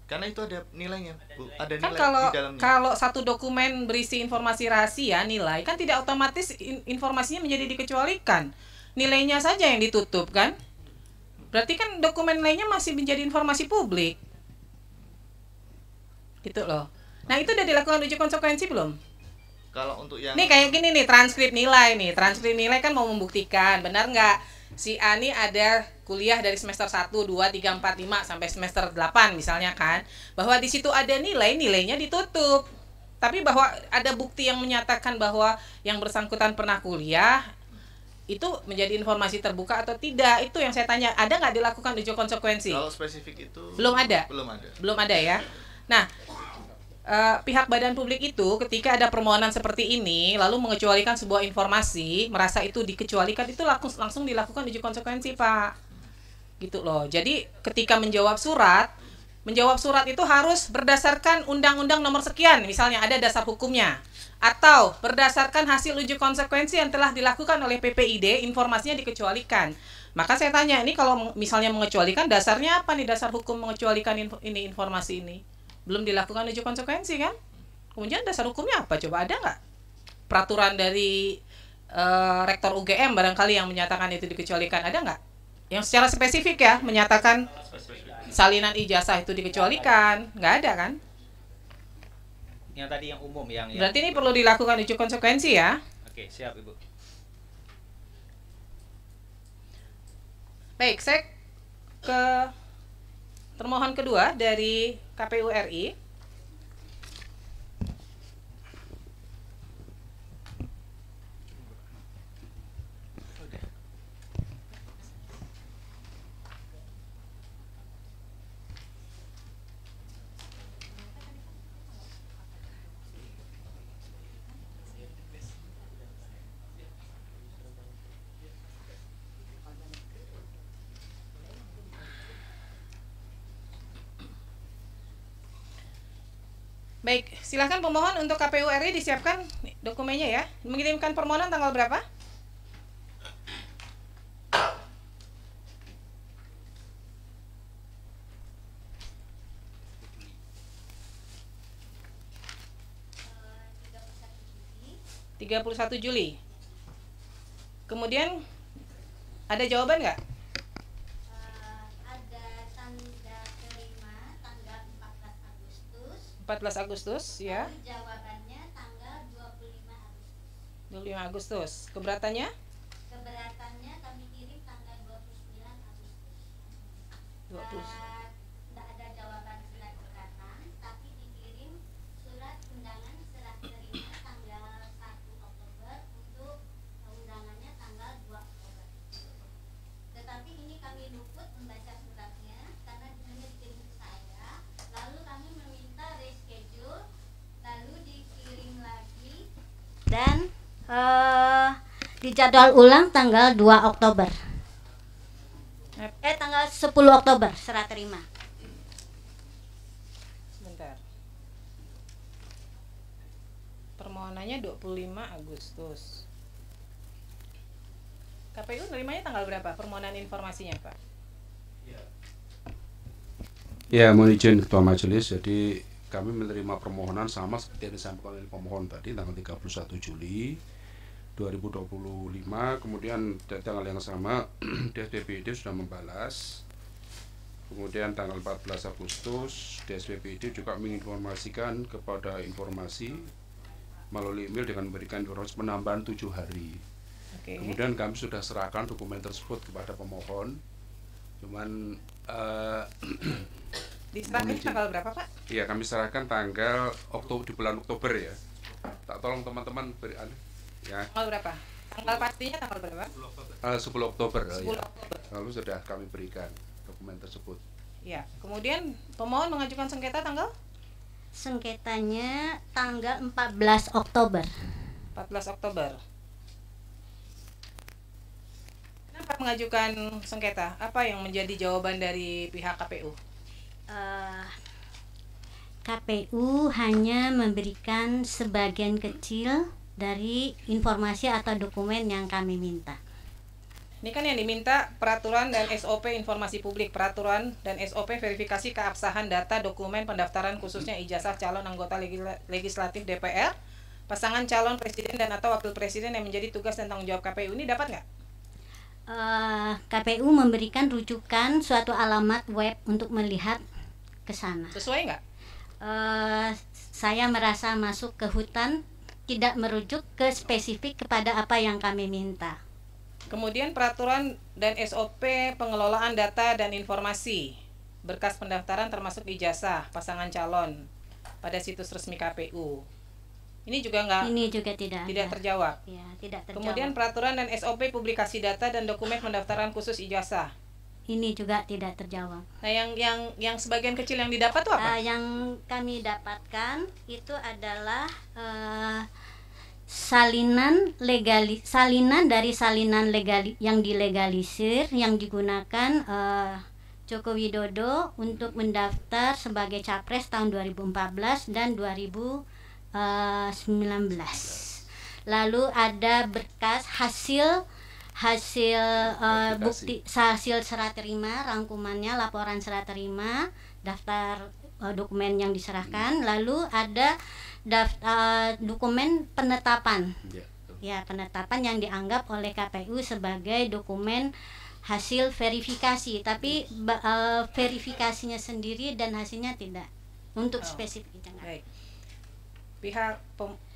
Karena itu ada nilainya, Bu. Ada Kan nilai kalau di dalamnya. kalau satu dokumen berisi informasi rahasia nilai kan tidak otomatis informasinya menjadi dikecualikan. Nilainya saja yang ditutup kan? Berarti kan dokumen lainnya masih menjadi informasi publik. Gitu loh. Nah, itu udah dilakukan uji konsekuensi belum? Kalau untuk yang Nih kayak gini nih transkrip nilai kan mau membuktikan benar nggak si A nih ada kuliah dari semester 1, 2, 3, 4, 5 sampai semester 8 misalnya kan, bahwa di situ ada nilainya ditutup. Tapi bahwa ada bukti yang menyatakan bahwa yang bersangkutan pernah kuliah, itu menjadi informasi terbuka atau tidak, itu yang saya tanya. Ada nggak dilakukan uji konsekuensi? Kalau spesifik itu Belum ada. Belum ada Ya. Nah, pihak badan publik itu ketika ada permohonan seperti ini lalu mengecualikan sebuah informasi, merasa itu dikecualikan, itu langsung dilakukan uji konsekuensi, Pak. Gitu loh. Jadi ketika menjawab surat itu harus berdasarkan undang-undang nomor sekian, misalnya ada dasar hukumnya, atau berdasarkan hasil uji konsekuensi yang telah dilakukan oleh PPID, informasinya dikecualikan. Maka saya tanya, ini kalau misalnya mengecualikan, dasarnya apa nih, dasar hukum mengecualikan informasi ini? Belum dilakukan uji konsekuensi kan? Kemudian dasar hukumnya apa? Coba ada nggak peraturan dari rektor UGM barangkali yang menyatakan itu dikecualikan? Ada nggak? Yang secara spesifik ya menyatakan salinan ijazah itu dikecualikan? Nggak ada kan? Yang tadi yang umum yang Berarti ini perlu dilakukan uji konsekuensi ya? Oke, siap Ibu. Baik, saya ke termohon kedua dari KPU RI. Baik, silakan pemohon untuk KPU RI disiapkan dokumennya ya. Mengirimkan permohonan tanggal berapa? Juli. Kemudian ada jawaban nggak? Ada tanda terima tanggal 14 Agustus ya. Lalu jawabannya tanggal 25 Agustus. Keberatannya? Keberatannya kami kirim tanggal 29 Agustus. Tidak ada jawaban surat keberatan, tapi dikirim surat undangan serah terima tanggal 1 Oktober untuk undangannya tanggal 2 Oktober. Tetapi ini kami luput membaca suratnya karena hanya dikirim ke saya. Lalu kami meminta reschedule, lalu dikirim lagi dan dijadwal ulang tanggal 2 Oktober. Tanggal 10 Oktober serah terima. Sebentar. Permohonannya 25 Agustus. KPU nerimanya tanggal berapa? Permohonan informasinya, Pak? Ya, mohon izin Ketua Majelis. Jadi kami menerima permohonan sama seperti yang disampaikan oleh pemohon tadi tanggal 31 Juli 2025. Kemudian tanggal yang sama DSPPID sudah membalas. Kemudian tanggal 14 Agustus DSPPID juga menginformasikan kepada informasi melalui email dengan memberikan informasi penambahan 7 hari. Kemudian kami sudah serahkan dokumen tersebut kepada pemohon. Cuman diserahkan tanggal berapa, Pak? Iya, kami serahkan tanggal di bulan Oktober ya. Tak tolong teman-teman beri ya. Tanggal berapa? Tanggal pastinya tanggal berapa? 10 Oktober. 10 ya. Oktober. Lalu sudah kami berikan dokumen tersebut. Ya, kemudian pemohon mengajukan sengketa tanggal? Sengketanya tanggal 14 Oktober. 14 Oktober. Kenapa mengajukan sengketa? Apa yang menjadi jawaban dari pihak KPU? KPU hanya memberikan sebagian kecil dari informasi atau dokumen yang kami minta. Ini kan yang diminta peraturan dan SOP informasi publik, peraturan dan SOP verifikasi keabsahan data dokumen pendaftaran khususnya ijazah calon anggota legislatif DPR, pasangan calon presiden dan atau wakil presiden yang menjadi tugas dan tanggung jawab KPU. Ini dapat nggak? KPU memberikan rujukan suatu alamat web untuk melihat ke sana. Sesuai nggak? Saya merasa masuk ke hutan tidak merujuk ke spesifik kepada apa yang kami minta. Kemudian peraturan dan SOP pengelolaan data dan informasi berkas pendaftaran termasuk ijazah pasangan calon pada situs resmi KPU. Ini juga tidak terjawab. Ya, tidak terjawab. Kemudian peraturan dan SOP publikasi data dan dokumen pendaftaran khusus ijazah. Ini juga tidak terjawab. Nah, yang sebagian kecil yang didapat tuh apa? Yang kami dapatkan itu adalah salinan dari salinan yang dilegalisir yang digunakan Joko Widodo untuk mendaftar sebagai capres tahun 2014 dan 2019. Lalu ada berkas hasil bukti, hasil serah terima, rangkumannya, laporan serah terima, daftar dokumen yang diserahkan, lalu ada dokumen penetapan. Ya, penetapan yang dianggap oleh KPU sebagai dokumen hasil verifikasi, tapi verifikasinya sendiri dan hasilnya tidak untuk spesifik. Baik. Pihak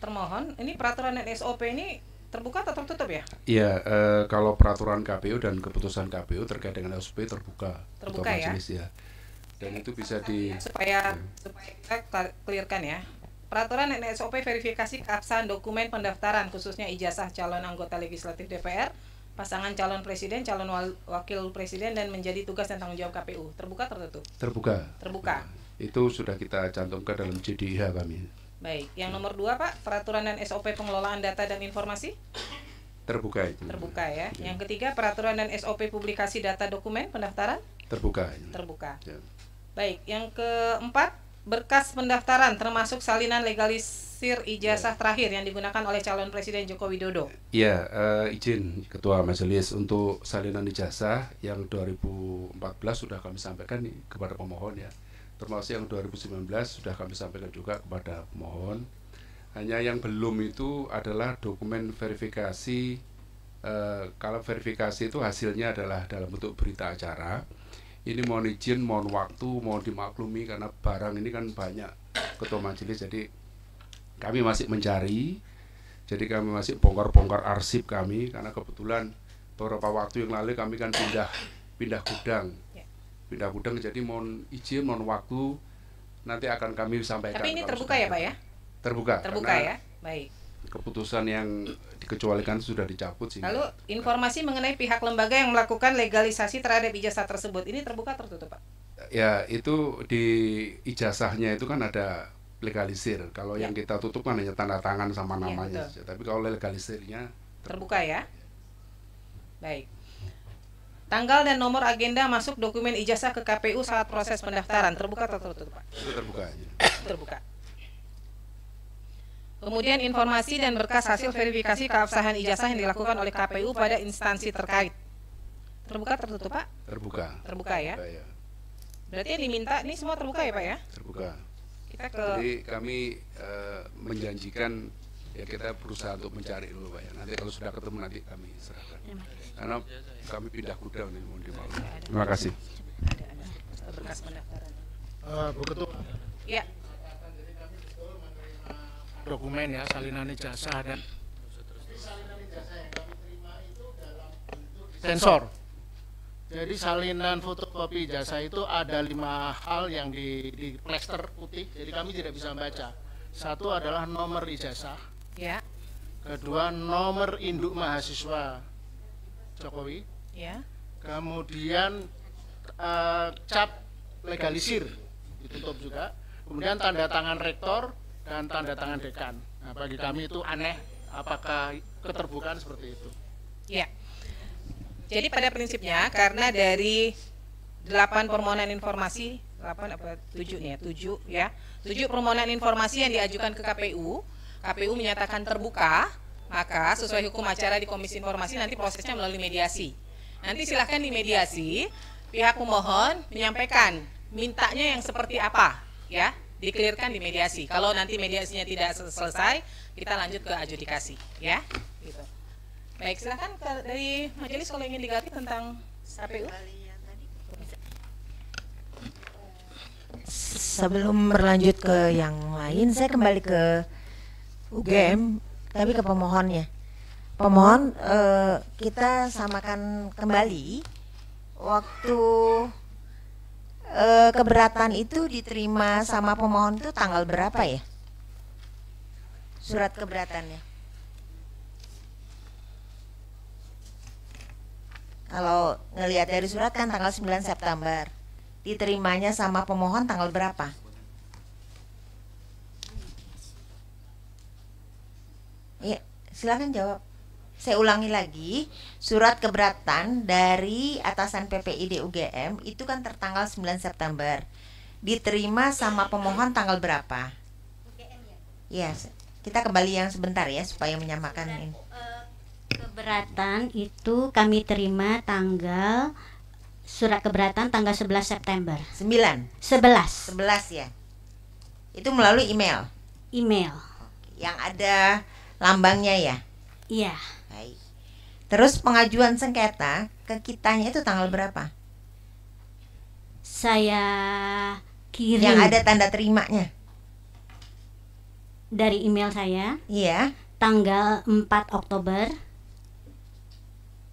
termohon, ini peraturan dan SOP ini terbuka atau tertutup ya? Iya, kalau peraturan KPU dan keputusan KPU terkait dengan SOP terbuka ya? Majelis, ya. Dan itu bisa supaya kita clearkan ya. Peraturan dan SOP verifikasi keabsahan dokumen pendaftaran khususnya ijazah calon anggota legislatif DPR, pasangan calon presiden, calon wakil presiden dan menjadi tugas dan tanggung jawab KPU. Terbuka tertutup? Terbuka. Itu sudah kita cantumkan dalam JDIH kami. Baik, yang nomor 2 Pak, peraturan dan SOP pengelolaan data dan informasi? Terbuka itu. Terbuka ya. Yang ketiga, peraturan dan SOP publikasi data dokumen pendaftaran? Terbuka. Ya. Baik, yang keempat, berkas pendaftaran termasuk salinan legalisir ijazah terakhir yang digunakan oleh calon presiden Joko Widodo. Iya, izin Ketua Majelis, untuk salinan ijazah yang 2014 sudah kami sampaikan kepada pemohon ya. Termasuk yang 2019 sudah kami sampaikan juga kepada pemohon. Hanya yang belum itu adalah dokumen verifikasi. Kalau verifikasi itu hasilnya adalah dalam bentuk berita acara. Ini mohon izin, mohon waktu, mohon dimaklumi karena barang ini kan banyak, Ketua Majelis, jadi kami masih mencari. Jadi kami masih bongkar-bongkar arsip kami karena kebetulan beberapa waktu yang lalu kami kan pindah gudang. Pindah gudang, jadi mohon izin, mohon waktu, nanti akan kami sampaikan. Tapi ini terbuka ya Pak ya? Terbuka ya, baik. Keputusan yang dikecualikan sudah dicabut sih. Lalu informasi mengenai pihak lembaga yang melakukan legalisasi terhadap ijazah tersebut, ini terbuka tertutup Pak? Ya, itu di ijazahnya itu kan ada legalisir. Kalau yang kita tutup kan hanya tanda tangan sama namanya saja. Tapi kalau legalisirnya terbuka ya? Baik. Tanggal dan nomor agenda masuk dokumen ijazah ke KPU saat proses pendaftaran terbuka atau tertutup Pak? Terbuka. Terbuka. Kemudian informasi dan berkas hasil verifikasi keabsahan ijazah yang dilakukan oleh KPU pada instansi terkait. Terbuka tertutup Pak? Terbuka. Terbuka ya? Berarti yang diminta ini semua terbuka ya Pak ya? Terbuka. Jadi kami menjanjikan ya kita berusaha untuk mencari dulu Pak ya. Nanti kalau sudah ketemu nanti kami serahkan. Karena kami pindah gudang nih, mohon dimaklumi. Terima kasih. Ada berkas pendaftaran. Bu Ketua. Ya. Dokumen ya, salinan ijazah dan salinan ijazah yang kami terima itu dalam bentuk sensor. Jadi salinan fotokopi ijazah itu ada 5 hal yang di plester putih, jadi kami tidak bisa membaca. Satu adalah nomor ijazah. Ya. Kedua, nomor induk mahasiswa Jokowi. Ya. Kemudian cap legalisir ditutup juga. Kemudian tanda tangan rektor dan tanda tangan dekan. Nah, bagi kami itu aneh, apakah keterbukaan seperti itu? Ya. Jadi pada prinsipnya karena dari 8 permohonan informasi, 8 apa 7 nih ya, 7 ya. 7 permohonan informasi yang diajukan ke KPU, KPU menyatakan terbuka, maka sesuai hukum acara di Komisi Informasi nanti prosesnya melalui mediasi. Nanti silahkan di mediasi, pihak pemohon menyampaikan mintanya yang seperti apa, ya, dikelirkan di mediasi. Kalau nanti mediasinya tidak selesai, kita lanjut ke adjudikasi, ya. Gitu. Baik, silahkan dari majelis kalau ingin diganti tentang KPU. Sebelum berlanjut ke yang lain, saya kembali ke UGM, tapi ke pemohonnya. Pemohon, kita samakan kembali waktu keberatan itu diterima sama pemohon itu tanggal berapa ya? Surat keberatannya. Kalau ngelihat dari surat kan tanggal 9 September. Diterimanya sama pemohon tanggal berapa? Iya, silakan jawab. Saya ulangi lagi, surat keberatan dari atasan PPID UGM itu kan tertanggal 9 September. Diterima sama pemohon tanggal berapa? Ya, kita kembali yang sebentar ya supaya menyamakan ini. Keberatan itu kami terima surat keberatan tanggal 11 September. 9. 11. 11 ya. Itu melalui email. Email. Yang ada lambangnya ya. Iya. Baik. Terus pengajuan sengketa ke kitanya itu tanggal berapa? Saya kirim Yang ada tanda terimanya. dari email saya Iya. tanggal 4 Oktober.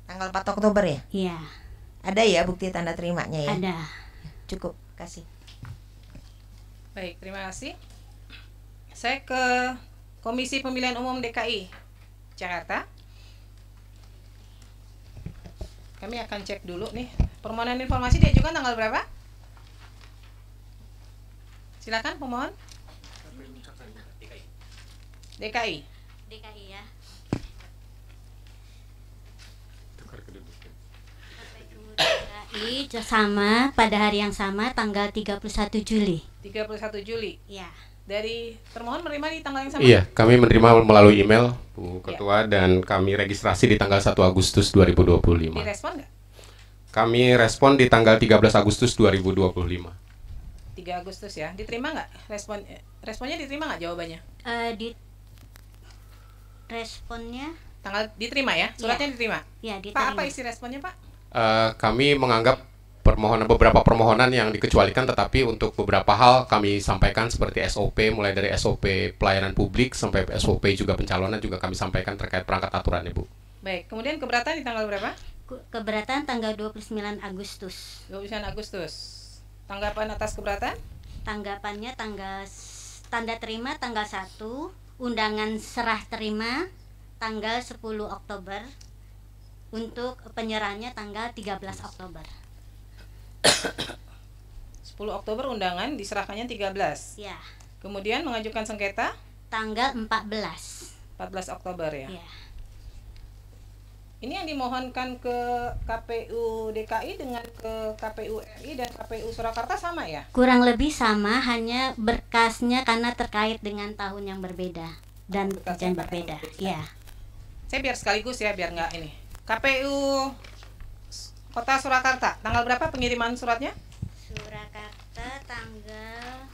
Tanggal 4 Oktober ya? Iya, Ada ya bukti tanda terimanya ya? ada. Cukup, kasih. Baik, terima kasih. Saya ke Komisi Pemilihan Umum DKI Jakarta. Kami akan cek dulu nih. Permohonan informasi diajukan tanggal berapa? Silakan pemohon. DKI. DKI ya. DKI sama pada hari yang sama tanggal 31 Juli. 31 Juli. Ya. Dari termohon menerima di tanggal yang sama? Iya, kami menerima melalui email Bu Ketua dan kami registrasi di tanggal 1 Agustus 2025. Direspon nggak? Kami respon di tanggal 13 Agustus 2025. 3 Agustus ya. Diterima nggak? Responnya diterima nggak jawabannya? Di responnya Tanggal diterima ya? Suratnya diterima? ya Pak, diterima. apa isi responnya, Pak? Kami menganggap beberapa permohonan yang dikecualikan, tetapi untuk beberapa hal kami sampaikan seperti SOP, mulai dari SOP pelayanan publik sampai SOP juga pencalonan juga kami sampaikan terkait perangkat aturan, Ibu. Baik, kemudian keberatan di tanggal berapa? Keberatan tanggal 29 Agustus. 29 Agustus. Tanggapan atas keberatan? Tanggapannya tanda terima tanggal 1, undangan serah terima tanggal 10 Oktober, untuk penyerahannya tanggal 13 Oktober. 10 Oktober undangan diserahkannya 13. Ya. Kemudian mengajukan sengketa Tanggal 14 Oktober ya. Ya. Ini yang dimohonkan ke KPU DKI dengan ke KPU RI dan KPU Surakarta sama ya? Kurang lebih sama, hanya berkasnya karena terkait dengan tahun yang berbeda dan yang berbeda. Ya. Saya biar sekaligus ya, biar nggak ini. KPU Kota Surakarta, tanggal berapa pengiriman suratnya? Surakarta tanggal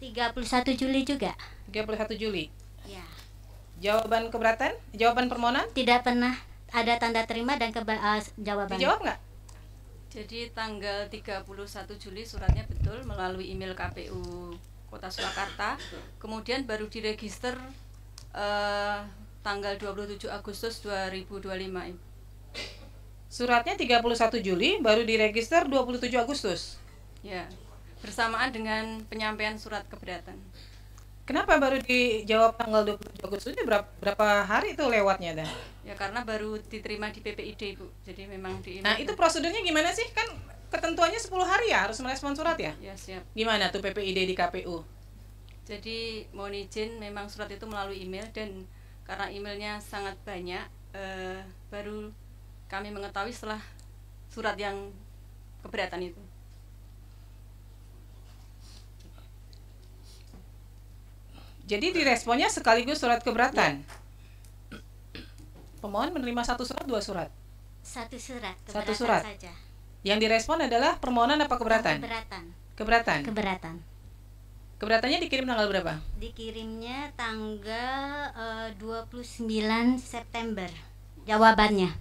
31 Juli juga. 31 Juli. Ya. Jawaban keberatan? Jawaban permohonan? Tidak pernah ada tanda terima dan jawaban. Dijawab nggak? Jadi tanggal 31 Juli suratnya betul melalui email KPU Kota Surakarta. Kemudian baru diregister tanggal 27 Agustus 2025. Suratnya 31 Juli baru diregister 27 Agustus. Ya, bersamaan dengan penyampaian surat keberatan. Kenapa baru dijawab tanggal 27 Agustus? Ini berapa hari itu lewatnya dah? Ya karena baru diterima di PPID, Bu. Jadi memang di Nah, itu prosedurnya gimana sih? Kan ketentuannya 10 hari ya harus merespon surat ya? Ya, siap. Gimana tuh PPID di KPU? Jadi mohon izin, memang surat itu melalui email, dan karena emailnya sangat banyak, baru kami mengetahui setelah surat yang keberatan itu. Jadi diresponnya sekaligus surat keberatan. Pemohon menerima satu surat, dua surat? Satu surat. Satu surat saja. Yang direspon adalah permohonan apa keberatan? Keberatan. Keberatan. Keberatan. Keberatannya dikirim tanggal berapa? Dikirimnya tanggal 29 September. Jawabannya.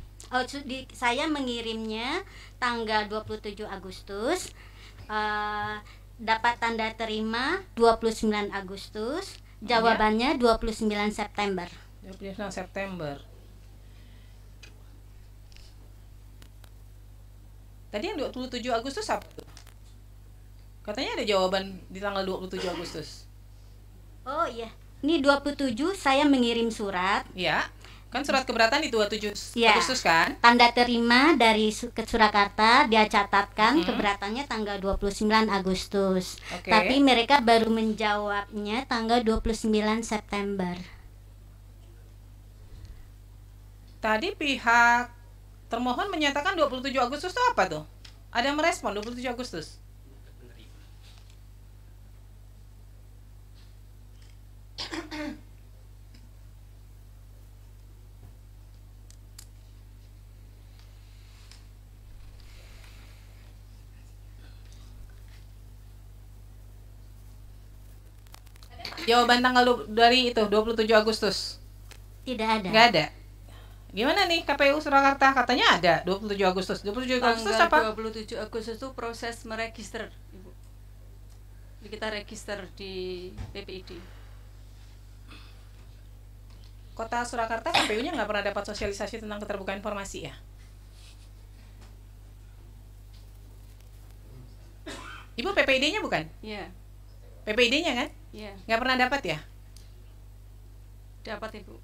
Saya mengirimnya tanggal 27 Agustus. Dapat tanda terima 29 Agustus. Jawabannya 29 September. 29 September. Tadi yang 27 Agustus apa tuh? Katanya ada jawaban di tanggal 27 Agustus. Oh iya, ini 27 saya mengirim surat. Ya, kan surat keberatan di 27 Ya, Agustus kan? tanda terima dari ke Surakarta, dia catatkan keberatannya tanggal 29 Agustus. Oke. Tapi mereka baru menjawabnya tanggal 29 September. Tadi pihak termohon menyatakan 27 Agustus itu apa tuh? Ada yang merespon 27 Agustus? Jawaban tanggal dari itu 27 Agustus. Tidak ada. Nggak ada. Gimana nih KPU Surakarta? Katanya ada 27 Agustus. 27 Agustus Tanggal apa? 27 Agustus itu proses meregister, Ibu. Jadi kita register di PPID. Kota Surakarta KPU-nya nggak pernah dapat sosialisasi tentang keterbukaan informasi ya? Ibu PPID-nya bukan? Iya. PPID-nya kan? Iya. Nggak pernah dapat ya? Dapat, Ibu.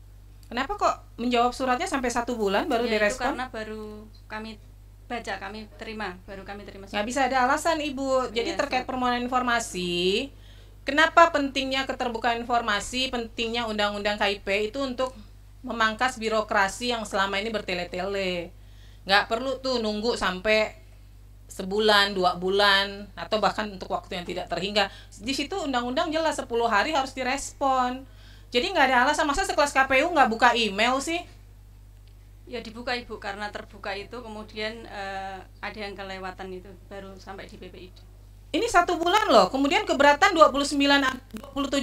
Kenapa kok menjawab suratnya sampai 1 bulan baru Ya, itu direspon? karena baru kami baca, kami terima, baru kami terima. Nggak bisa ada alasan Ibu. Jadi Iya, terkait permohonan informasi, kenapa pentingnya keterbukaan informasi, pentingnya undang-undang KIP itu untuk memangkas birokrasi yang selama ini bertele-tele. Nggak perlu tuh nunggu sampai sebulan, 2 bulan, atau bahkan untuk waktu yang tidak terhingga. Di situ undang-undang jelas 10 hari harus direspon. Jadi nggak ada alasan, masa sekelas KPU nggak buka email sih? Ya dibuka, Ibu, karena terbuka itu kemudian ada yang kelewatan itu baru sampai di PPID. Ini 1 bulan loh, kemudian keberatan 27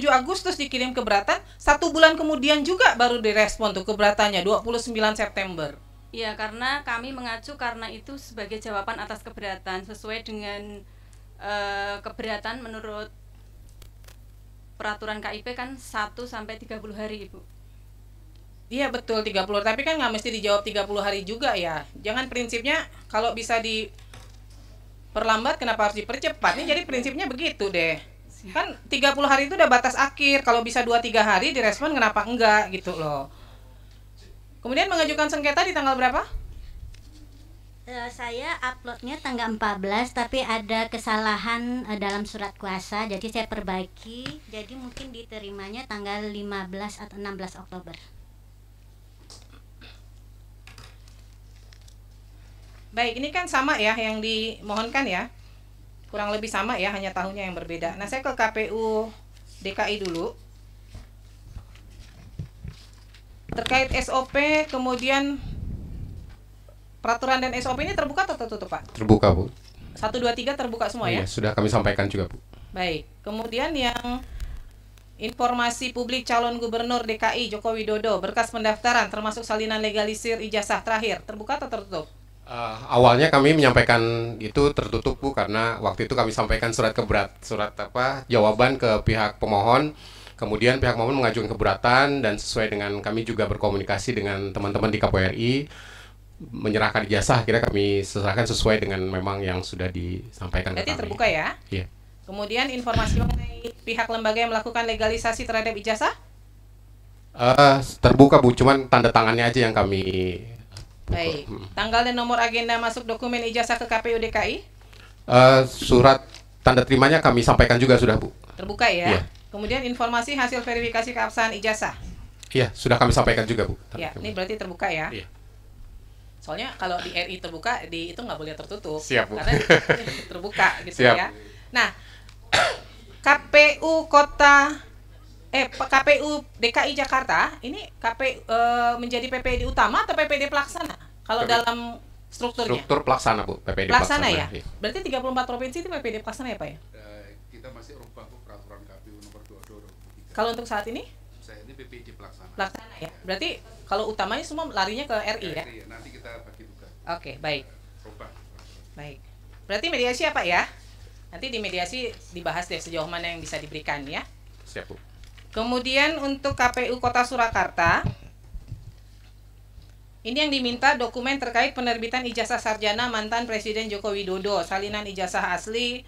Agustus dikirim keberatan, 1 bulan kemudian juga baru direspon tuh keberatannya 29 September. Iya, karena kami mengacu karena itu sebagai jawaban atas keberatan sesuai dengan keberatan menurut peraturan KIP kan 1 sampai 30 hari, Ibu. Iya betul 30, tapi kan nggak mesti dijawab 30 hari juga ya. Jangan prinsipnya kalau bisa diperlambat kenapa harus dipercepat. Ini jadi prinsipnya begitu deh. Kan 30 hari itu udah batas akhir. Kalau bisa 2-3 hari direspon kenapa enggak gitu loh. Kemudian mengajukan sengketa di tanggal berapa? Saya uploadnya tanggal 14, tapi ada kesalahan dalam surat kuasa, jadi saya perbaiki. Jadi mungkin diterimanya tanggal 15 atau 16 Oktober. Baik, ini kan sama ya yang dimohonkan ya. Kurang lebih sama ya, hanya tahunnya yang berbeda. Nah, saya ke KPU DKI dulu. Terkait SOP, kemudian peraturan dan SOP ini terbuka atau tertutup, Pak? Terbuka, Bu. 1, 2, 3 terbuka semua ya? Iya, sudah kami sampaikan juga, Bu. Baik, kemudian yang informasi publik calon gubernur DKI Joko Widodo, berkas pendaftaran termasuk salinan legalisir ijazah terakhir, terbuka atau tertutup? Awalnya kami menyampaikan itu tertutup, Bu, karena waktu itu kami sampaikan jawaban ke pihak pemohon. Kemudian pihak pemohon mengajukan keberatan dan sesuai dengan kami juga berkomunikasi dengan teman-teman di KPRI menyerahkan ijazah, akhirnya kami serahkan sesuai dengan memang yang sudah disampaikan ke Berarti kami. terbuka ya? Iya. Kemudian informasi mengenai pihak lembaga yang melakukan legalisasi terhadap ijazah? Terbuka, Bu, cuman tanda tangannya aja yang kami Baik. Tanggal dan nomor agenda masuk dokumen ijazah ke KPU DKI? Surat tanda terimanya kami sampaikan juga sudah, Bu. Terbuka ya? Iya. Kemudian informasi hasil verifikasi keabsahan ijazah? Iya, sudah kami sampaikan juga, Bu. Ya, ini berarti terbuka ya? Iya. Soalnya kalau di RI terbuka, di itu nggak boleh tertutup. Siap, Bu. Karena terbuka gitu Siap. ya. Nah, KPU KPU DKI Jakarta ini menjadi PPD utama atau PPD pelaksana? Kalau dalam strukturnya? Struktur pelaksana, Bu. PPD Pelaksana ya? Iya. Berarti 34 provinsi itu PPD pelaksana ya, Pak ya? Kita masih rubah, Bu, peraturan KPU nomor 22. Kalau untuk saat ini? Saya ini PPD pelaksana. Pelaksana ya. Berarti kalau utamanya semua larinya ke RI ya? RI, nanti kita bagi tugas. Oke, baik. Rubah. Baik. Berarti mediasi apa ya? Nanti di mediasi dibahas deh sejauh mana yang bisa diberikan ya. Siap, Bu. Kemudian untuk KPU Kota Surakarta, Ini yang diminta dokumen terkait penerbitan ijazah sarjana mantan Presiden Joko Widodo, salinan ijazah asli,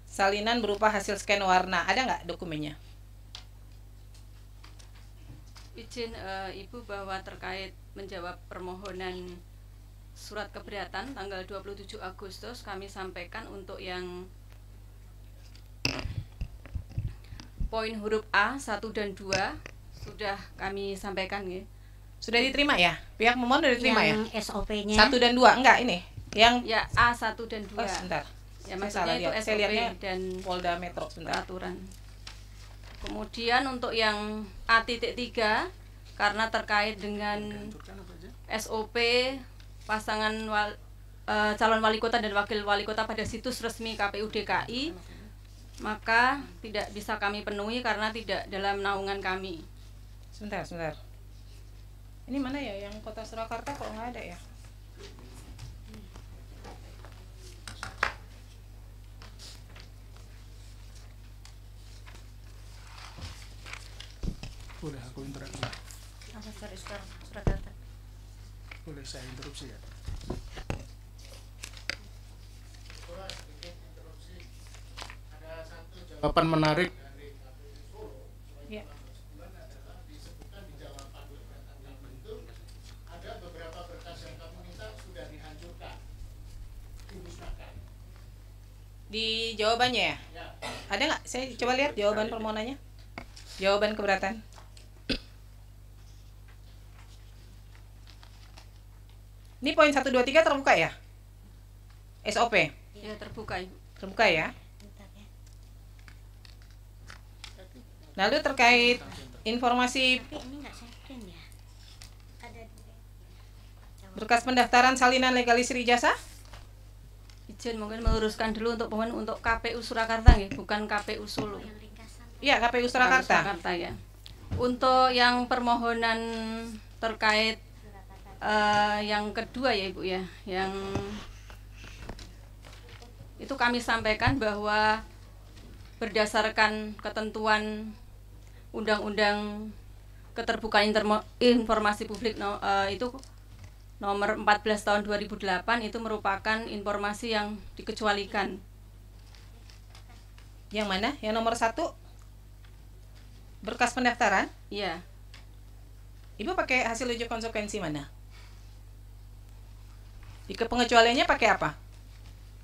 salinan berupa hasil scan warna. Ada nggak dokumennya? Izin Ibu bahwa terkait menjawab permohonan surat keberatan tanggal 27 Agustus kami sampaikan untuk yang poin huruf A 1 dan 2 sudah kami sampaikan ya. Sudah diterima ya? Pihak memohon sudah diterima yang ya? SOP-nya 1 dan 2 enggak ini? Yang Ya A1 dan 2. Oh, sebentar. Ya Saya maksudnya salah itu lihat. Saya SOP lihatnya dan Polda Metro sebentar. peraturan. Kemudian untuk yang A.3 karena terkait dengan SOP pasangan calon wali kota dan wakil wali kota pada situs resmi KPU DKI, maka tidak bisa kami penuhi karena tidak dalam naungan kami. Sebentar. Ini mana ya yang Kota Surakarta kok nggak ada ya? Boleh aku interupsi? Boleh saya interupsi ya? Ada satu jawaban menarik. Ya. Disebutkan di jawaban itu ada beberapa berkas yang kamu minta sudah dihancurkan, dimusnahkan. Di jawabannya ya? Ya. Ada nggak? Saya coba lihat jawaban permohonannya. Jawaban keberatan. Ini poin 1, 2, 3 terbuka ya? SOP? Ya terbuka Ibu. Terbuka ya? Lalu terkait informasi tapi ini nggak saya print ya, ada di berkas pendaftaran salinan legalisir ijazah? Izin mungkin meluruskan dulu untuk pemohon untuk KPU Surakarta ya, bukan KPU Solo. yang ringkasan. Iya, KPU Surakarta. Surakarta ya. Untuk yang permohonan terkait yang kedua ya Ibu ya, yang itu kami sampaikan bahwa berdasarkan ketentuan Undang-Undang Keterbukaan Informasi Publik itu nomor 14 tahun 2008 itu merupakan informasi yang dikecualikan. Yang mana? Yang nomor 1? Berkas pendaftaran? Iya. Ibu pakai hasil uji konsekuensi mana? Di pengecualiannya pakai apa?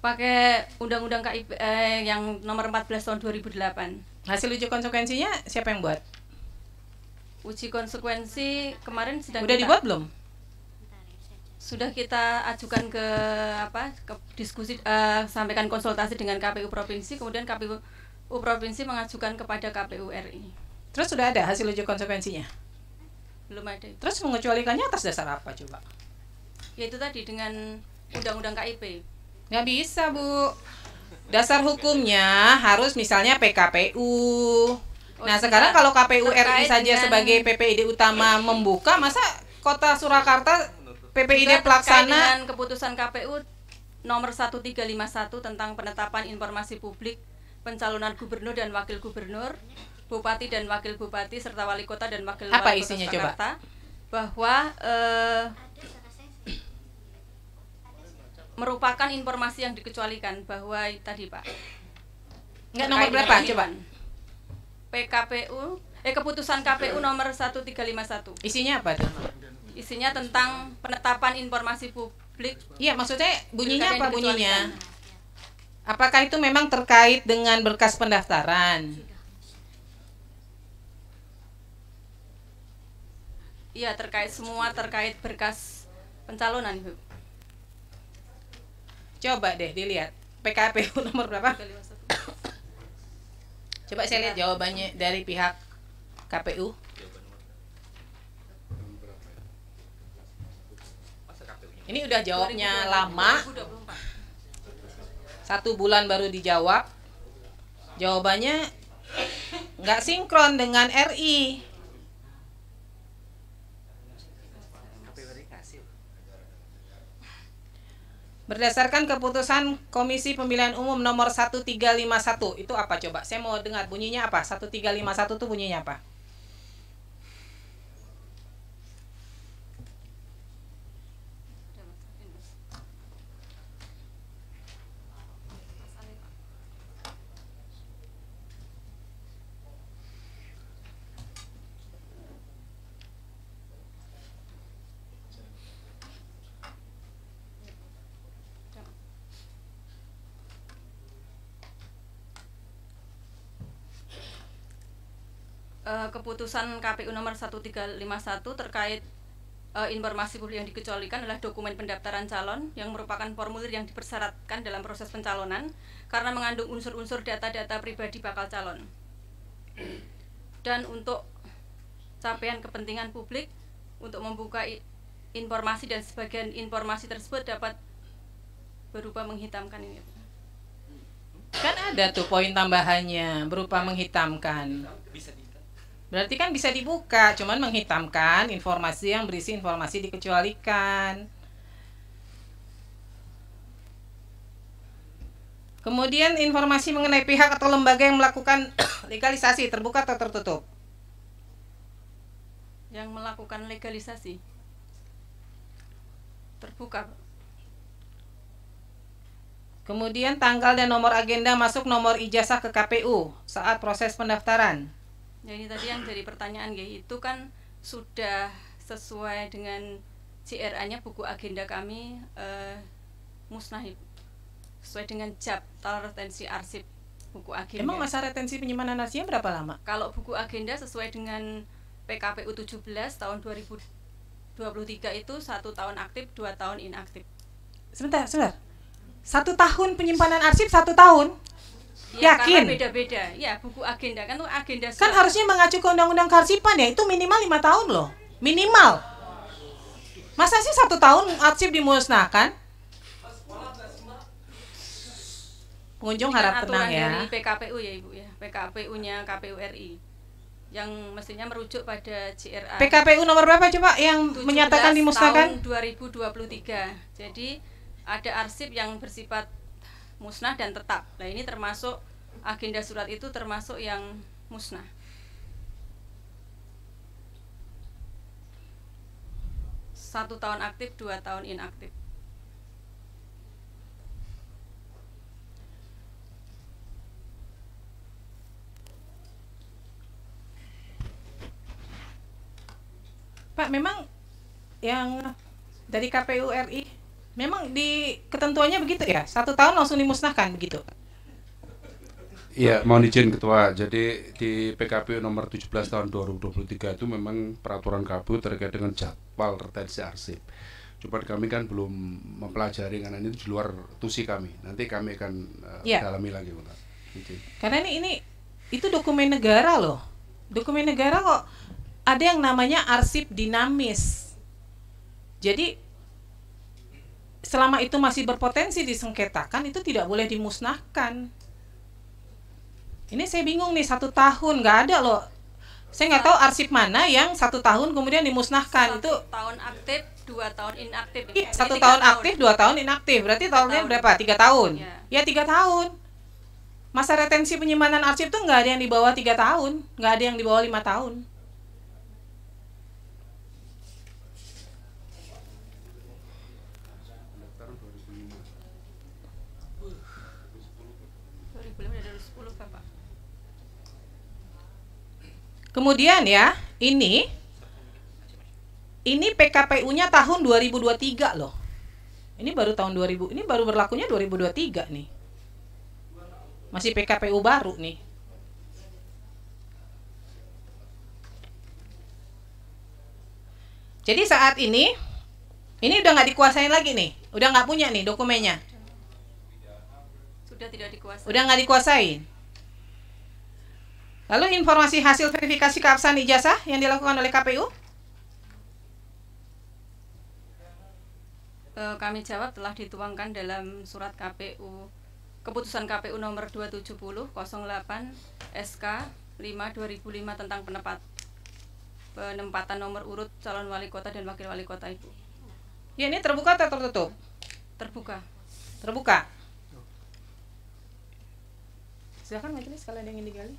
Pakai Undang-Undang KIP yang nomor 14 tahun 2008. Hasil uji konsekuensinya siapa yang buat? Uji konsekuensi kemarin sedang Udah kita- dibuat belum? Sudah kita ajukan ke ke diskusi, sampaikan konsultasi dengan KPU provinsi, kemudian KPU provinsi mengajukan kepada KPU RI. Terus sudah ada hasil uji konsekuensinya? Belum ada. Terus mengecualikannya atas dasar apa coba? Yaitu tadi dengan Undang-Undang KIP. Nggak bisa, Bu. Dasar hukumnya harus misalnya PKPU. Nah, sekarang kalau KPU RI Terkait saja dengan- sebagai PPID utama membuka, masa Kota Surakarta PPID Juga terkait pelaksana dengan keputusan KPU nomor 1351 tentang penetapan informasi publik pencalonan gubernur dan wakil gubernur, bupati dan wakil bupati serta wali kota dan wakil Apa wali kota isinya, Surakarta, bahwa merupakan informasi yang dikecualikan bahwa tadi Pak. nggak nomor Terkait berapa dengan coba? PKPU keputusan KPU nomor 1351. Isinya apa tuh? Isinya tentang penetapan informasi publik. Iya, maksudnya bunyinya Pilkada apa yang bunyinya? dikecualikan. Apakah itu memang terkait dengan berkas pendaftaran? Iya, terkait berkas pencalonan, Ibu. Coba deh dilihat. PKPU nomor berapa? 1351. Coba saya lihat jawabannya dari pihak KPU. Ini udah jawabnya lama, 2024. 1 bulan baru dijawab. Jawabannya nggak sinkron dengan RI. Berdasarkan keputusan Komisi Pemilihan Umum nomor 1351, itu apa coba? Saya mau dengar bunyinya apa? 1351 itu bunyinya apa? keputusan KPU nomor 1351 terkait informasi publik yang dikecualikan adalah dokumen pendaftaran calon yang merupakan formulir yang dipersyaratkan dalam proses pencalonan karena mengandung unsur-unsur data-data pribadi bakal calon. Dan untuk capaian kepentingan publik untuk membuka informasi dan sebagian informasi tersebut dapat berupa menghitamkan ini. Kan ada tuh poin tambahannya berupa menghitamkan. Berarti kan bisa dibuka, cuman menghitamkan informasi yang berisi informasi dikecualikan. Kemudian informasi mengenai pihak atau lembaga yang melakukan legalisasi terbuka atau tertutup? Yang melakukan legalisasi terbuka. Kemudian tanggal dan nomor agenda masuk nomor ijazah ke KPU saat proses pendaftaran. Ya ini tadi yang jadi pertanyaan itu kan sudah sesuai dengan CRA-nya buku agenda kami musnah sesuai dengan jadwal retensi arsip buku agenda. Emang masa retensi penyimpanan arsipnya berapa lama? Kalau buku agenda sesuai dengan PKPU 17 tahun 2023 itu 1 tahun aktif, 2 tahun inaktif. Sebentar. 1 tahun penyimpanan arsip 1 tahun? Ya, yakin? Karena beda-beda. Ya, buku agenda kan tuh agenda. Kan harusnya mengacu ke undang-undang kearsipan ya, itu minimal 5 tahun loh. Minimal. Masa sih 1 tahun arsip dimusnahkan? Pengunjung harap tenang ya. Dari PKPU ya Ibu ya, PKPU-nya KPU RI yang mestinya merujuk pada CRA. PKPU nomor berapa coba yang menyatakan dimusnahkan? Tahun 2023. Jadi ada arsip yang bersifat musnah dan tetap. Nah ini termasuk agenda surat itu termasuk yang musnah. Satu tahun aktif, 2 tahun inaktif. Pak, memang yang dari KPU RI memang di ketentuannya begitu ya? 1 tahun langsung dimusnahkan begitu? Iya, mohon izin Ketua. Jadi di PKPU nomor 17 tahun 2023 itu memang peraturan KPU terkait dengan jadwal retensi arsip. Cuma kami kan belum mempelajari karena ini di luar tusi kami. Nanti kami akan dalami lagi, Pak. Karena ini itu dokumen negara loh. Dokumen negara kok ada yang namanya arsip dinamis. Jadi selama itu masih berpotensi disengketakan itu tidak boleh dimusnahkan. Ini saya bingung nih, 1 tahun nggak ada loh. Saya nggak tahu arsip mana yang 1 tahun kemudian dimusnahkan. 1 itu tahun aktif, 2 tahun inaktif. 1 tahun aktif, 2 tahun inaktif. Berarti tahunnya berapa? 3 tahun. Ya 3 tahun. Masa retensi penyimpanan arsip tuh nggak ada yang di bawah 3 tahun, nggak ada yang di bawah 5 tahun. Kemudian ya, ini PKPU-nya tahun 2023 loh. Ini baru tahun 2000, ini baru berlakunya 2023 nih. Masih PKPU baru nih. Jadi saat ini udah nggak dikuasain lagi nih, udah nggak punya nih dokumennya. Sudah tidak dikuasai. Udah nggak dikuasain. Lalu informasi hasil verifikasi keabsahan ijazah yang dilakukan oleh KPU? Kami jawab telah dituangkan dalam surat KPU, keputusan KPU nomor 270/08 SK 5/2005 tentang penempatan nomor urut calon wali kota dan wakil wali kota Ibu. Ya, ini terbuka atau tertutup? Terbuka. Terbuka. Silakan majelis kalau ada yang ingin digali.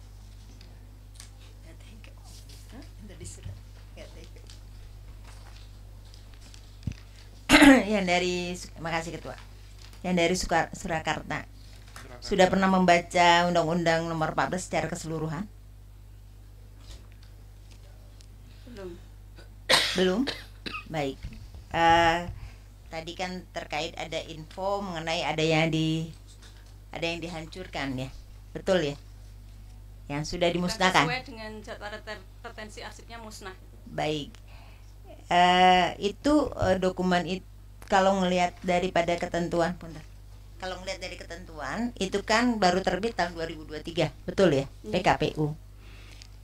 Yang dari, makasih Ketua. Yang dari Surakarta sudah pernah membaca Undang-Undang Nomor 14 secara keseluruhan? Belum. Baik. Tadi kan terkait ada info mengenai ada yang dihancurkan ya, betul ya? yang sudah Bukan dimusnahkan. sesuai dengan jadwal retensi arsipnya musnah. Baik. Itu dokumen itu kalau ngelihat daripada ketentuan, punten. Kalau ngelihat dari ketentuan itu kan baru terbit tahun 2023, betul ya? PKPU.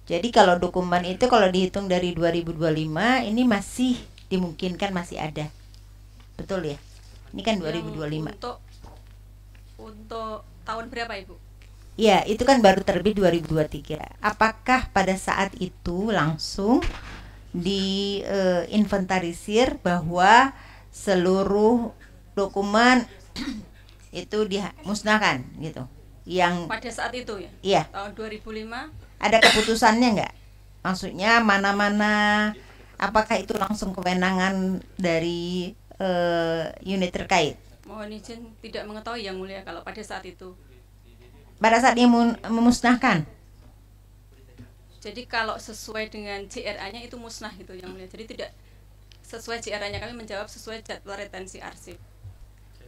Jadi kalau dokumen itu kalau dihitung dari 2025 ini masih dimungkinkan masih ada. Betul ya? Ini kan 2025. Untuk tahun berapa, Ibu? Ya, itu kan baru terbit 2023. Apakah pada saat itu langsung diinventarisir bahwa seluruh dokumen itu dimusnahkan gitu? Yang Pada saat itu ya? Iya. Tahun 2005. Ada keputusannya nggak? Maksudnya mana-mana, apakah itu langsung kewenangan dari unit terkait? Mohon izin tidak mengetahui Yang Mulia kalau pada saat itu. Pada saat dia memusnahkan? Jadi kalau sesuai dengan JRA-nya itu musnah gitu Yang Mulia. Jadi tidak sesuai JRA-nya, kami menjawab sesuai jadwal retensi arsip.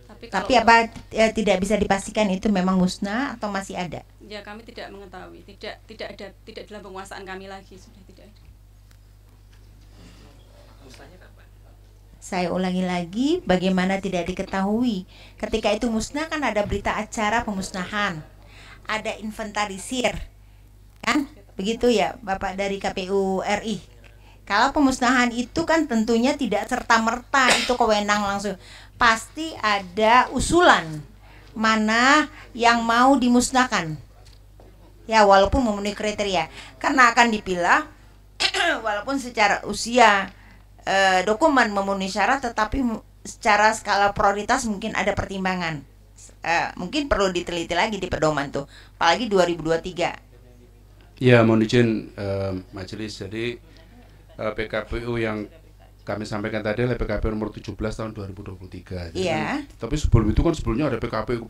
Tapi apa tidak bisa dipastikan itu memang musnah atau masih ada? Ya, kami tidak mengetahui. Tidak dalam penguasaan kami lagi, sudah tidak ada. Saya ulangi lagi, bagaimana tidak diketahui? Ketika itu musnah kan ada berita acara pemusnahan, ada inventarisir, kan? Begitu ya, Bapak dari KPU RI. Kalau pemusnahan itu kan tentunya tidak serta-merta itu kewenang langsung. Pasti ada usulan mana yang mau dimusnahkan. Ya, walaupun memenuhi kriteria, karena akan dipilah walaupun secara usia dokumen memenuhi syarat, tetapi secara skala prioritas mungkin ada pertimbangan. Mungkin perlu diteliti lagi di pedoman tuh, apalagi 2023. Ya, mohon izin majelis. Jadi PKPU yang kami sampaikan tadi adalah PKPU nomor 17 tahun 2023. Iya. Tapi sebelum itu kan sebelumnya ada PKPU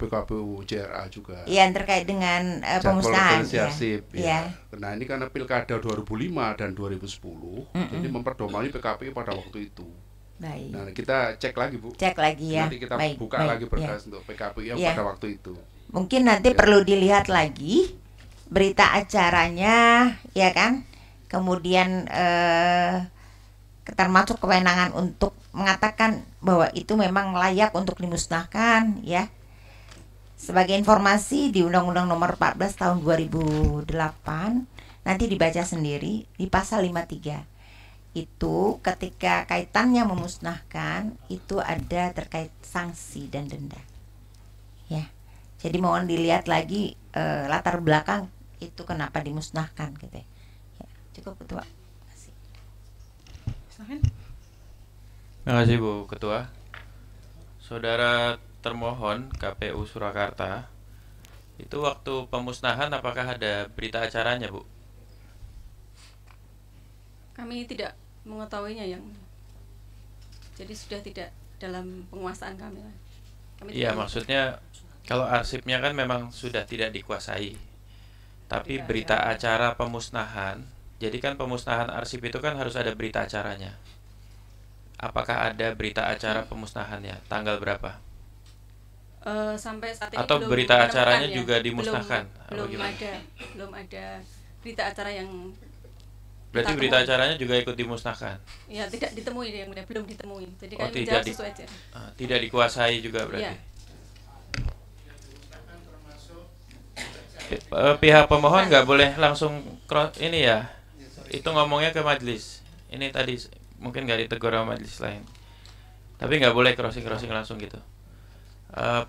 JRA juga. Iya, yang terkait dengan pemusnahan. Ya. Nah, ini karena Pilkada 2005 dan 2010, jadi memperdomani PKPU pada waktu itu. Baik. Nah, kita cek lagi, Bu. Cek lagi ya. Nanti kita buka lagi berkas untuk PKPU yang pada waktu itu. Mungkin nanti perlu dilihat lagi berita acaranya, ya kan? Kemudian termasuk kewenangan untuk mengatakan bahwa itu memang layak untuk dimusnahkan, ya. Sebagai informasi di Undang-Undang Nomor 14 Tahun 2008 nanti dibaca sendiri di pasal 53. Itu ketika kaitannya memusnahkan itu ada terkait sanksi dan denda. Ya. Jadi mohon dilihat lagi latar belakang itu kenapa dimusnahkan gitu ya. Cukup, Ketua. Terima kasih Bu Ketua. Saudara termohon KPU Surakarta, itu waktu pemusnahan apakah ada berita acaranya, Bu? Kami tidak mengetahuinya Yang. Jadi sudah tidak dalam penguasaan kami. Iya, maksudnya kalau arsipnya kan memang sudah tidak dikuasai. Tapi berita acara pemusnahan, jadi kan pemusnahan arsip itu kan harus ada berita acaranya. Apakah ada berita acara pemusnahannya? Tanggal berapa? Sampai saat ini atau belum berita acaranya ya. juga dimusnahkan? Belum ada berita acara yang. Berarti berita acaranya juga ikut dimusnahkan? Ya, tidak ditemui Yang Mulia, belum ditemui. Jadi kami menjawab sesuai aja. Tidak dikuasai juga berarti. Ya. Pihak pemohon nggak boleh langsung ini ya, itu ngomongnya ke majelis. Ini tadi mungkin nggak ditegur sama majelis lain, tapi nggak boleh crossing langsung gitu.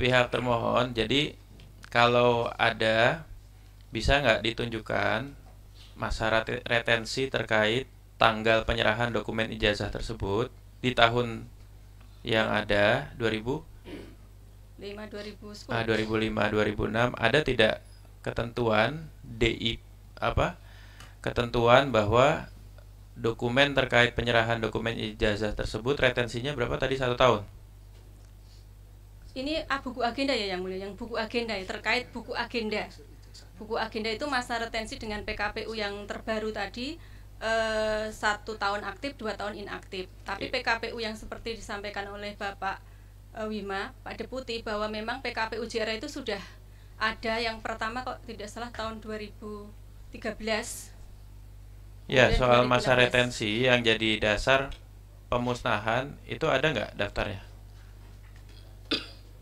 Pihak termohon, jadi kalau ada bisa nggak ditunjukkan masa retensi terkait tanggal penyerahan dokumen ijazah tersebut di tahun yang ada 2005, 2010, 2005, 2006 ada tidak ketentuan ketentuan bahwa dokumen terkait penyerahan dokumen ijazah tersebut retensinya berapa tadi, 1 tahun? Ini buku agenda ya Yang Mulia, yang buku agenda ya, terkait buku agenda. Buku agenda itu masa retensi dengan PKPU yang terbaru tadi 1 tahun aktif, 2 tahun inaktif. Tapi PKPU yang seperti disampaikan oleh Bapak Wima, Pak Deputi, bahwa memang PKPU JRA itu sudah ada yang pertama kok tidak salah tahun 2005 13. Ya, Kemudian soal masa 2016. retensi yang jadi dasar pemusnahan itu ada nggak daftarnya?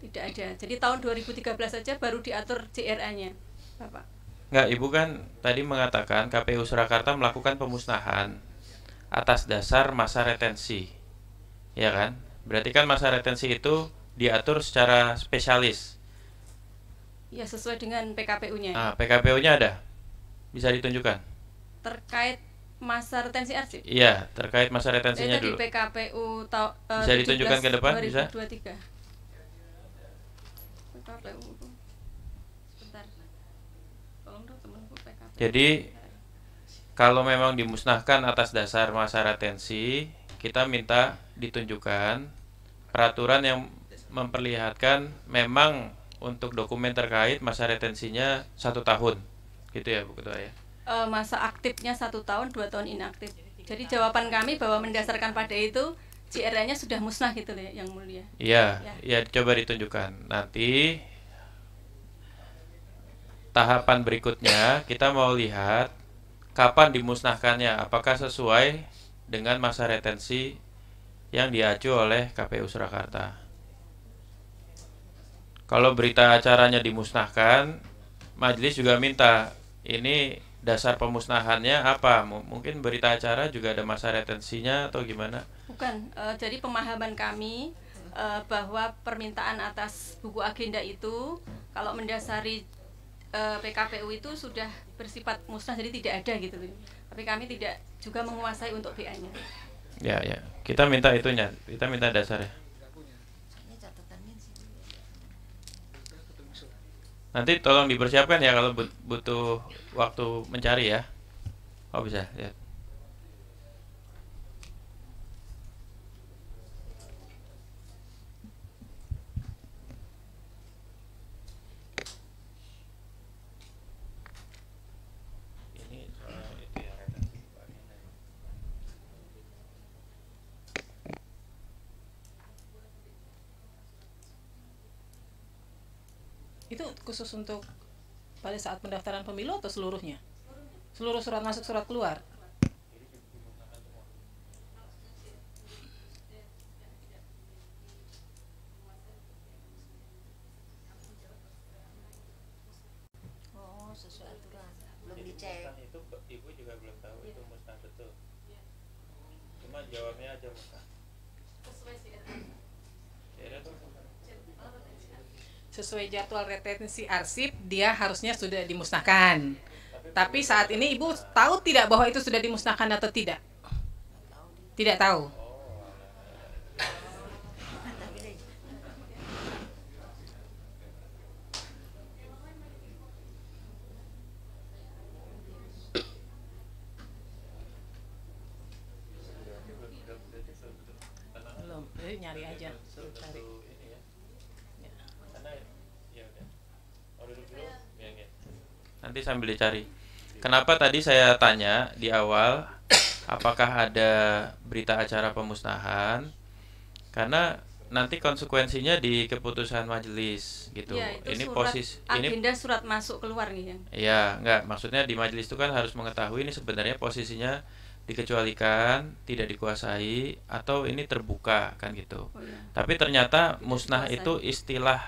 Tidak ada. Jadi tahun 2013 saja baru diatur JRA-nya, Bapak. Nggak, Ibu kan tadi mengatakan KPU Surakarta melakukan pemusnahan atas dasar masa retensi, ya kan? Berarti kan masa retensi itu diatur secara spesialis. Ya, sesuai dengan PKPU-nya. Nah, PKPU-nya ada? Bisa ditunjukkan? Terkait masa retensi arsip. Iya, terkait masa retensinya Itu di dulu. PKPU Bisa ditunjukkan ke depan, bisa? 2023. PKPU. Sebentar. Tolong dong temanku PKPU. Jadi kalau memang dimusnahkan atas dasar masa retensi, kita minta ditunjukkan peraturan yang memperlihatkan memang untuk dokumen terkait masa retensinya 1 tahun, gitu ya Bu Ketua ya. Masa aktifnya 1 tahun, 2 tahun inaktif. Jadi jawaban kami bahwa mendasarkan pada itu JRA-nya sudah musnah gitu loh, Yang Mulia. Iya, Ya. ya coba ditunjukkan. Nanti tahapan berikutnya kita mau lihat kapan dimusnahkannya, apakah sesuai dengan masa retensi yang diacu oleh KPU Surakarta. Kalau berita acaranya dimusnahkan, majelis juga minta ini dasar pemusnahannya apa? Mungkin berita acara juga ada masa retensinya atau gimana? Bukan, jadi pemahaman kami bahwa permintaan atas buku agenda itu kalau mendasari PKPU itu sudah bersifat musnah, jadi tidak ada gitu loh. Tapi kami tidak juga menguasai untuk BA-nya. Ya, ya. Kita minta itunya, kita minta dasarnya. Nanti tolong dipersiapkan ya kalau butuh waktu mencari ya. Oh bisa, lihat. Ini soal itu ya, retensi. Itu khusus untuk pada saat pendaftaran pemilu atau seluruhnya? Seluruh surat masuk, surat keluar? Oh, sesuai aturan. Belum dicek. Itu Ibu juga belum tahu itu musnah betul. Cuma jawabnya aja musnah. Sesuai jadwal retensi arsip, dia harusnya sudah dimusnahkan. Tapi saat ini Ibu tahu tidak bahwa itu sudah dimusnahkan atau tidak? Tidak tahu. Belum, nyari aja. Cari. Nanti sambil dicari. Kenapa tadi saya tanya di awal apakah ada berita acara pemusnahan? Karena nanti konsekuensinya di keputusan majelis gitu. Ya, itu ini surat posisi agenda surat masuk keluar nih yang. Iya, enggak, maksudnya di majelis itu kan harus mengetahui ini sebenarnya posisinya dikecualikan, tidak dikuasai atau ini terbuka kan gitu. Oh, iya. Tapi ternyata musnah dikuasai. itu istilah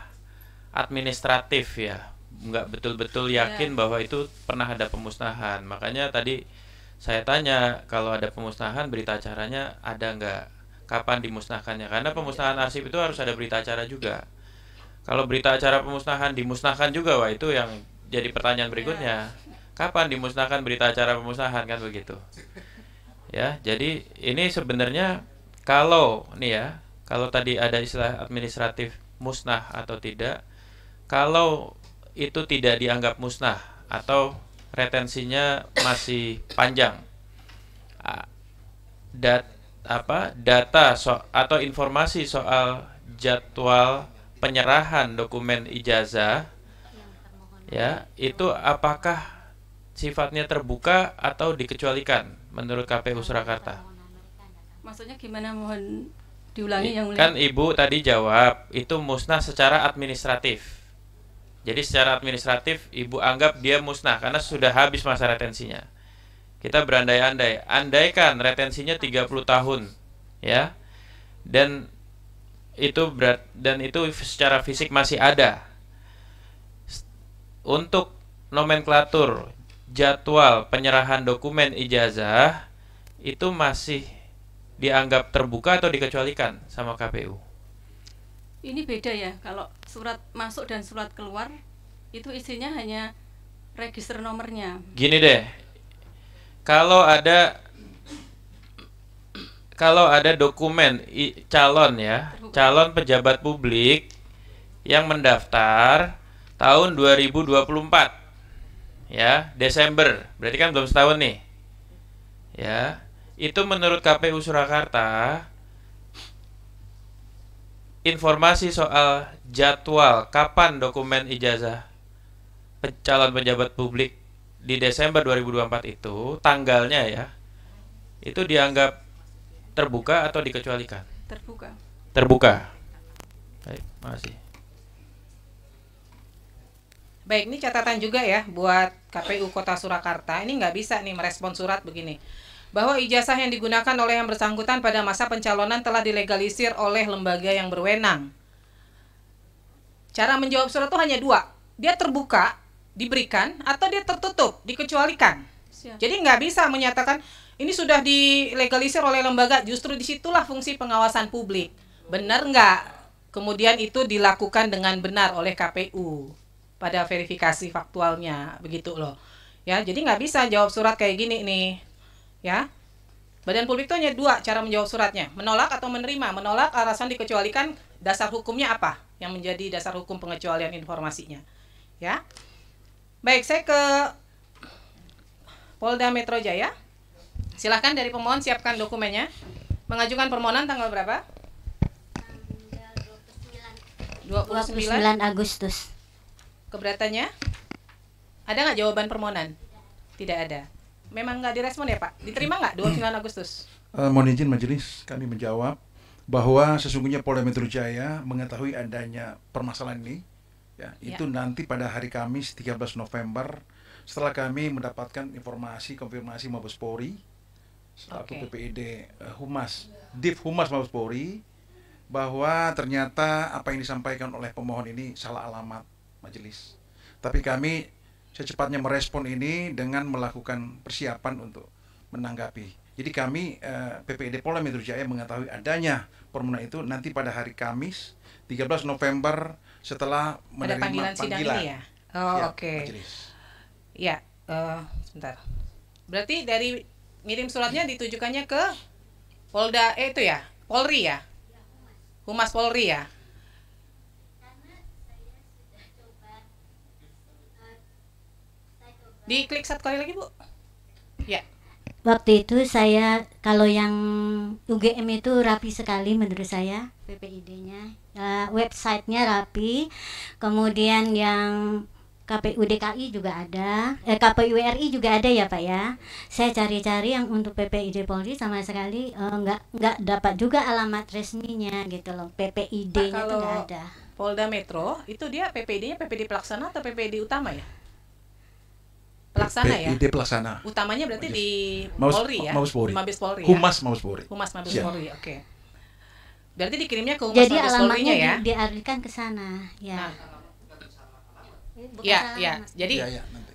administratif ya. Nggak betul-betul yakin bahwa itu pernah ada pemusnahan. Makanya tadi saya tanya kalau ada pemusnahan berita acaranya ada nggak, kapan dimusnahkannya, karena pemusnahan arsip itu harus ada berita acara juga. Kalau berita acara pemusnahan dimusnahkan juga, wah itu yang jadi pertanyaan berikutnya, kapan dimusnahkan berita acara pemusnahan, kan begitu ya. Jadi ini sebenarnya kalau nih ya, kalau tadi ada istilah administratif musnah atau tidak, kalau itu tidak dianggap musnah atau retensinya masih panjang, data atau informasi soal jadwal penyerahan dokumen ijazah ya, itu apakah sifatnya terbuka atau dikecualikan menurut KPU Surakarta? Maksudnya gimana, mohon diulangi Yang Mulia. Kan Ibu tadi jawab itu musnah secara administratif. Jadi secara administratif Ibu anggap dia musnah karena sudah habis masa retensinya. Kita berandai-andai, andaikan retensinya 30 tahun, ya. Dan itu secara fisik masih ada. Untuk nomenklatur jadwal penyerahan dokumen ijazah itu masih dianggap terbuka atau dikecualikan sama KPU? Ini beda ya, kalau surat masuk dan surat keluar itu isinya hanya register nomornya. Gini deh, kalau ada dokumen calon ya, calon pejabat publik yang mendaftar tahun 2024 ya, Desember, berarti kan belum setahun nih ya, itu menurut KPU Surakarta informasi soal jadwal kapan dokumen ijazah calon pejabat publik di Desember 2024 itu tanggalnya ya, itu dianggap terbuka atau dikecualikan? Terbuka. Terbuka. Baik, makasih. Baik, ini catatan juga ya buat KPU Kota Surakarta. Ini nggak bisa nih merespon surat begini. Bahwa ijazah yang digunakan oleh yang bersangkutan pada masa pencalonan telah dilegalisir oleh lembaga yang berwenang. Cara menjawab surat itu hanya dua. Dia terbuka, diberikan, atau dia tertutup, dikecualikan. Siap. Jadi nggak bisa menyatakan ini sudah dilegalisir oleh lembaga, justru disitulah fungsi pengawasan publik. Benar nggak? Kemudian itu dilakukan dengan benar oleh KPU pada verifikasi faktualnya, begitu loh. Ya, jadi nggak bisa jawab surat kayak gini nih. Ya, badan publik itu hanya dua cara menjawab suratnya, menolak atau menerima. Menolak alasan dikecualikan, dasar hukumnya apa yang menjadi dasar hukum pengecualian informasinya. Ya, baik, saya ke Polda Metro Jaya. Silahkan dari pemohon siapkan dokumennya. Mengajukan permohonan tanggal berapa? Tanggal 29 Agustus. Keberatannya? Ada nggak jawaban permohonan? Tidak ada. Memang nggak direspon ya Pak? Diterima nggak 29 Agustus? Mohon izin majelis, kami menjawab bahwa sesungguhnya Polda Metro Jaya mengetahui adanya permasalahan ini. Ya, itu nanti pada hari Kamis 13 November setelah kami mendapatkan informasi konfirmasi Mabes Polri selaku PPID Div Humas Mabes Polri bahwa ternyata apa yang disampaikan oleh pemohon ini salah alamat majelis. Tapi kami secepatnya merespon ini dengan melakukan persiapan untuk menanggapi. Jadi kami PPID Polda Metro Jaya mengetahui adanya permohonan itu nanti pada hari Kamis 13 November setelah menerima panggilan sidang ini ya. Oh, ya, oke. majelis. Ya, sebentar. Berarti dari ngirim suratnya ditujukannya ke Polda itu ya, Polri ya, Humas Polri ya. Diklik satu kali lagi Bu. Ya. Waktu itu saya, kalau yang UGM itu rapi sekali menurut saya, PPID-nya, websitenya rapi, kemudian yang KPU DKI juga ada, KPU RI juga ada ya Pak ya. Saya cari-cari yang untuk PPID Polri sama sekali nggak dapat juga alamat resminya gitu loh. PPID-nya itu nggak ada. Polda Metro itu dia PPID-nya PPID pelaksana atau PPID utama ya? Pelaksana ya? PPID pelaksana. Utamanya berarti di Mabes, Polri ya? Mabes Polri. Mabes Polri ya? Humas Mabes Polri. Humas Mabes Siap. Polri, oke. Berarti dikirimnya ke Humas Jadi Mabes Polrinya ya? alamatnya dialihkan ke sana ya. Ya, ya. Jadi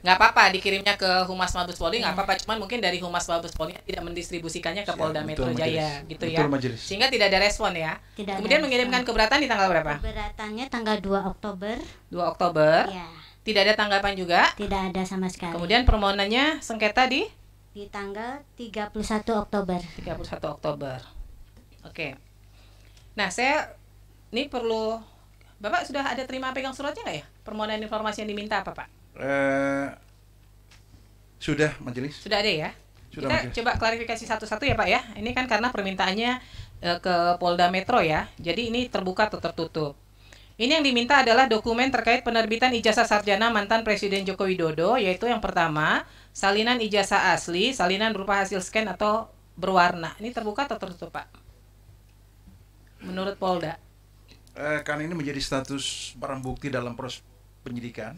nggak apa-apa dikirimnya ke Humas Mabes Polri, nggak apa-apa. Cuman mungkin dari Humas Mabes Polri tidak mendistribusikannya ke Polda Metro Jaya, gitu ya. Sehingga tidak ada respon ya. Tidak Kemudian ada mengirimkan keberatan di tanggal berapa? Keberatannya tanggal 2 Oktober. 2 Oktober. Ya. Tidak ada tanggapan juga? Tidak ada sama sekali. Kemudian permohonannya sengketa di tanggal 31 Oktober. 31 Oktober. Oke. Nah, saya ini perlu Bapak sudah ada terima pegang suratnya nggak ya? Permohonan informasi yang diminta apa, Pak? Sudah majelis. Sudah ada ya? Sudah, kita majelis. coba klarifikasi satu-satu ya, Pak ya. Ini kan karena permintaannya ke Polda Metro ya. Jadi ini terbuka atau tertutup. Ini yang diminta adalah dokumen terkait penerbitan ijazah sarjana mantan Presiden Joko Widodo, yaitu yang pertama, salinan ijazah asli, salinan berupa hasil scan atau berwarna. Ini terbuka atau tertutup, Pak? Menurut Polda? Karena ini menjadi status barang bukti dalam proses penyidikan,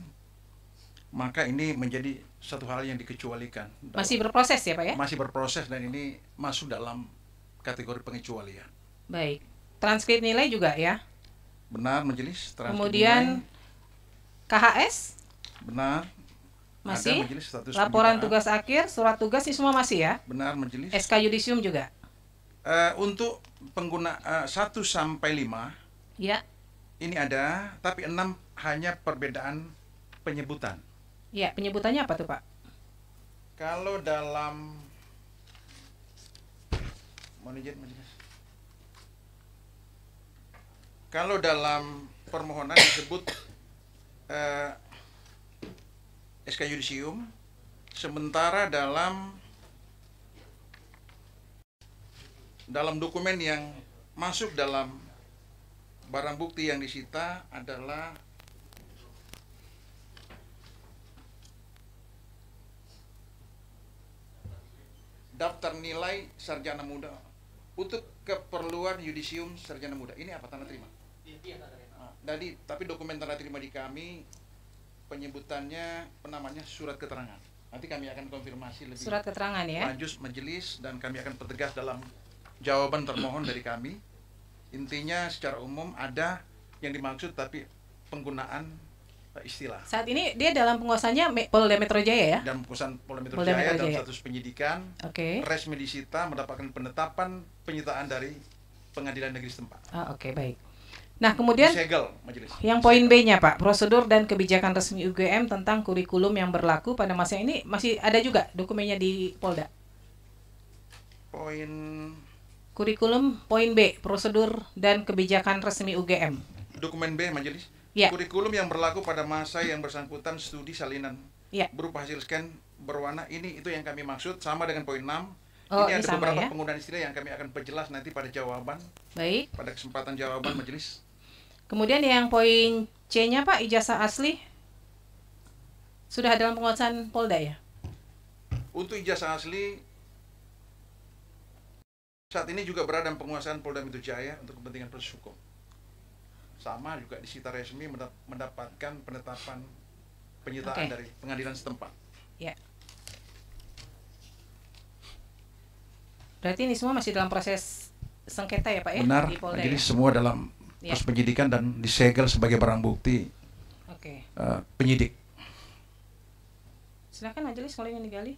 maka ini menjadi satu hal yang dikecualikan. Masih berproses ya Pak ya? Masih berproses dan ini masuk dalam kategori pengecualian. Baik. Transkrip nilai juga ya? Benar majelis. Kemudian KHS? Benar. Masih? Ada majelis status laporan penyitaan. tugas akhir, surat tugas ini semua masih ya? Benar majelis. SK yudisium juga? Untuk pengguna 1 sampai 5 Ya. ini ada, tapi 6 hanya perbedaan penyebutan. Ya, penyebutannya apa tuh Pak? Kalau dalam mohon izin majelis. Kalau dalam permohonan disebut SK yudisium, sementara dalam dokumen yang masuk dalam barang bukti yang disita adalah daftar nilai sarjana muda untuk keperluan yudisium sarjana muda. Ini apa tanda terima? Jadi tapi dokumen tanda terima di kami penyebutannya penamanya surat keterangan. Nanti kami akan konfirmasi lebih Surat keterangan ya. lanjut majelis dan kami akan pertegas dalam jawaban termohon dari kami. Intinya secara umum ada yang dimaksud tapi penggunaan istilah. Saat ini dia dalam penguasanya Polda Metro Jaya ya? Dan penguasaan Polda Metro Polda Jaya Metro dalam Jaya. status penyidikan. Oke. Resmi disita mendapatkan penetapan penyitaan dari pengadilan negeri setempat. Oke, baik. Nah, kemudian Disegel majelis. yang poin B-nya Pak, prosedur dan kebijakan resmi UGM tentang kurikulum yang berlaku pada masa ini masih ada juga dokumennya di Polda. Poin Kurikulum poin B, prosedur dan kebijakan resmi UGM. dokumen B majelis. Ya. Kurikulum yang berlaku pada masa yang bersangkutan studi salinan Ya. berupa hasil scan berwarna ini itu yang kami maksud sama dengan poin 6. Oh, ini ini ada sama beberapa ya? penggunaan istilah yang kami akan perjelas nanti pada jawaban. Baik. Pada kesempatan jawaban majelis. Kemudian yang poin C-nya Pak, ijazah asli sudah dalam penguasaan Polda ya? Untuk ijazah asli saat ini juga berada dalam penguasaan Polda Metro Jaya untuk kepentingan proses hukum. Sama juga disita resmi mendapatkan penetapan penyitaan Oke. dari pengadilan setempat. Ya. Berarti ini semua masih dalam proses sengketa ya Pak ya? Benar, Di Polda jadi ya? semua dalam Ya. proses penyidikan dan disegel sebagai barang bukti Oke. penyidik. Silakan majelis kalau ingin digali.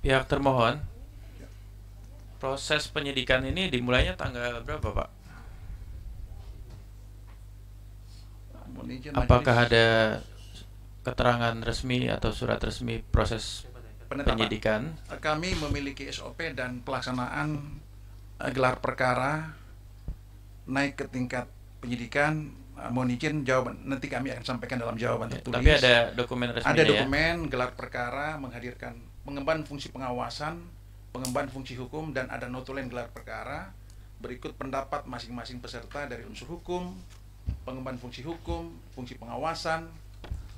Pihak termohon, proses penyidikan ini dimulainya tanggal berapa Pak? Mohon izin Apakah majelis. ada keterangan resmi atau surat resmi proses Penetapan. penyidikan? Kami memiliki SOP dan pelaksanaan gelar perkara naik ke tingkat penyidikan. Mohon izin jawaban nanti kami akan sampaikan dalam jawaban tertulis. Tapi ada dokumen resminya Ada ya? dokumen gelar perkara menghadirkan pengemban fungsi pengawasan, pengemban fungsi hukum dan ada notulen gelar perkara. Berikut pendapat masing-masing peserta dari unsur hukum, pengemban fungsi hukum, fungsi pengawasan,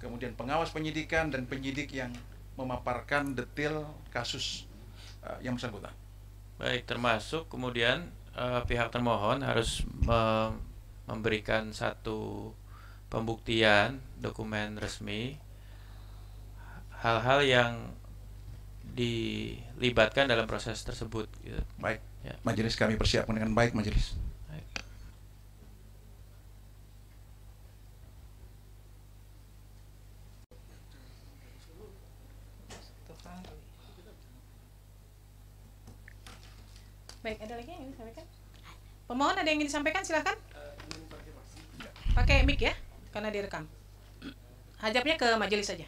kemudian pengawas penyidikan dan penyidik yang memaparkan detail kasus yang bersangkutan. Baik, termasuk kemudian pihak termohon harus memberikan satu pembuktian dokumen resmi hal-hal yang dilibatkan dalam proses tersebut gitu. Baik, ya. majelis kami persiapkan dengan baik majelis. Baik. Baik, ada lagi yang ingin disampaikan? Pemohon ada yang ingin disampaikan, silakan. Pakai mic ya, karena direkam. Hajapnya ke majelis saja.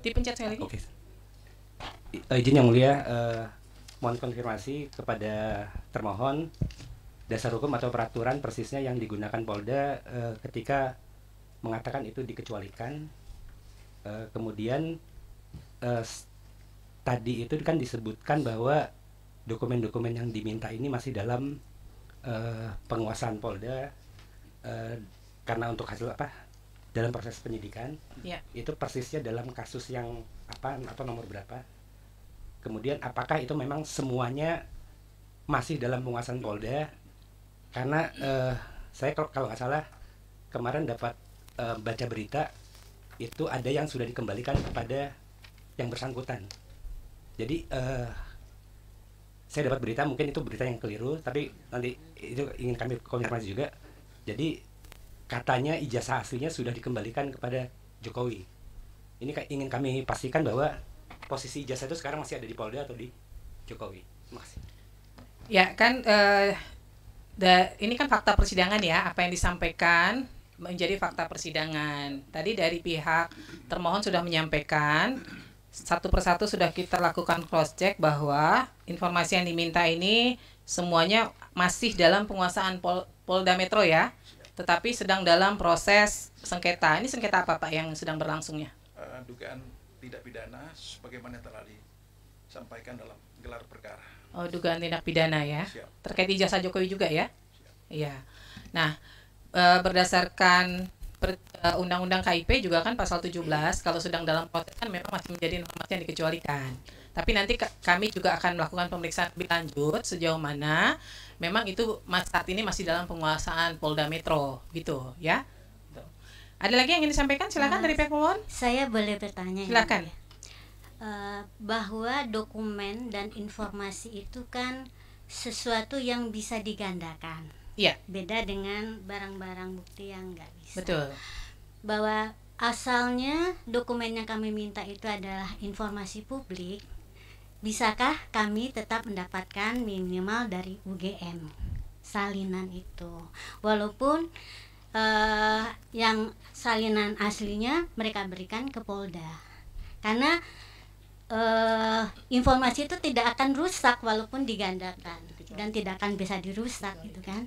Dipencet sekali lagi. Oke. Izin yang mulia, mohon konfirmasi kepada termohon dasar hukum atau peraturan persisnya yang digunakan Polda ketika mengatakan itu dikecualikan. Kemudian tadi itu kan disebutkan bahwa dokumen-dokumen yang diminta ini masih dalam penguasaan Polda karena untuk hasil dalam proses penyidikan, Ya. itu persisnya dalam kasus yang apa atau nomor berapa? Kemudian apakah itu memang semuanya masih dalam penguasaan Polda? Karena saya kalau nggak salah kemarin dapat baca berita itu ada yang sudah dikembalikan kepada yang bersangkutan. Jadi saya dapat berita, mungkin itu berita yang keliru, tapi nanti itu ingin kami konfirmasi juga. Jadi katanya ijazah aslinya sudah dikembalikan kepada Jokowi. Ini ingin kami pastikan bahwa posisi ijazah itu sekarang masih ada di Polda atau di Jokowi. Terima kasih. Ya kan, ini kan fakta persidangan ya, apa yang disampaikan menjadi fakta persidangan. Tadi dari pihak termohon sudah menyampaikan, satu persatu sudah kita lakukan cross check bahwa informasi yang diminta ini semuanya masih dalam penguasaan Polda Metro ya, tetapi sedang dalam proses sengketa. Ini sengketa apa Pak yang sedang berlangsungnya? Dugaan tidak pidana sebagaimana telah disampaikan dalam gelar perkara. Oh, dugaan tindak pidana ya. Siap. Terkait ijazah Jokowi juga ya? Iya. Nah, berdasarkan Undang-Undang KIP juga kan pasal 17, kalau sedang dalam proses kan memang masih menjadi informasi yang dikecualikan. Tapi nanti kami juga akan melakukan pemeriksaan lebih lanjut sejauh mana memang itu saat ini masih dalam penguasaan Polda Metro gitu ya. Ada lagi yang ingin disampaikan? Silakan dari pihak pemohon. Saya boleh bertanya? Silakan. Bahwa dokumen dan informasi itu kan sesuatu yang bisa digandakan. Iya. Beda dengan barang-barang bukti yang nggak bisa. Betul. Bahwa asalnya dokumen yang kami minta itu adalah informasi publik, bisakah kami tetap mendapatkan minimal dari UGM salinan itu, walaupun yang salinan aslinya mereka berikan ke Polda, karena informasi itu tidak akan rusak walaupun digandakan dan tidak akan bisa dirusak gitu kan.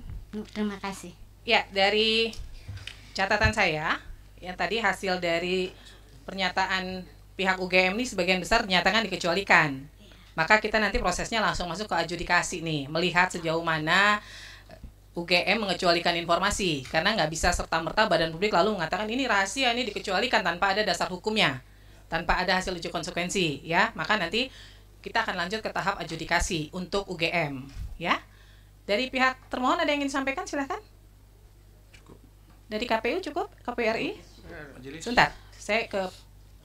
Terima kasih. Ya, dari catatan saya yang tadi hasil dari pernyataan pihak UGM ini sebagian besar dinyatakan dikecualikan. Maka kita nanti prosesnya langsung masuk ke adjudikasi nih, melihat sejauh mana UGM mengecualikan informasi, karena nggak bisa serta-merta badan publik lalu mengatakan ini rahasia, ini dikecualikan tanpa ada dasar hukumnya, tanpa ada hasil uji konsekuensi ya. Maka nanti kita akan lanjut ke tahap adjudikasi untuk UGM ya. Dari pihak termohon ada yang ingin disampaikan, silahkan. Cukup. Dari KPU cukup? KPU RI? Majelis. Sebentar, saya ke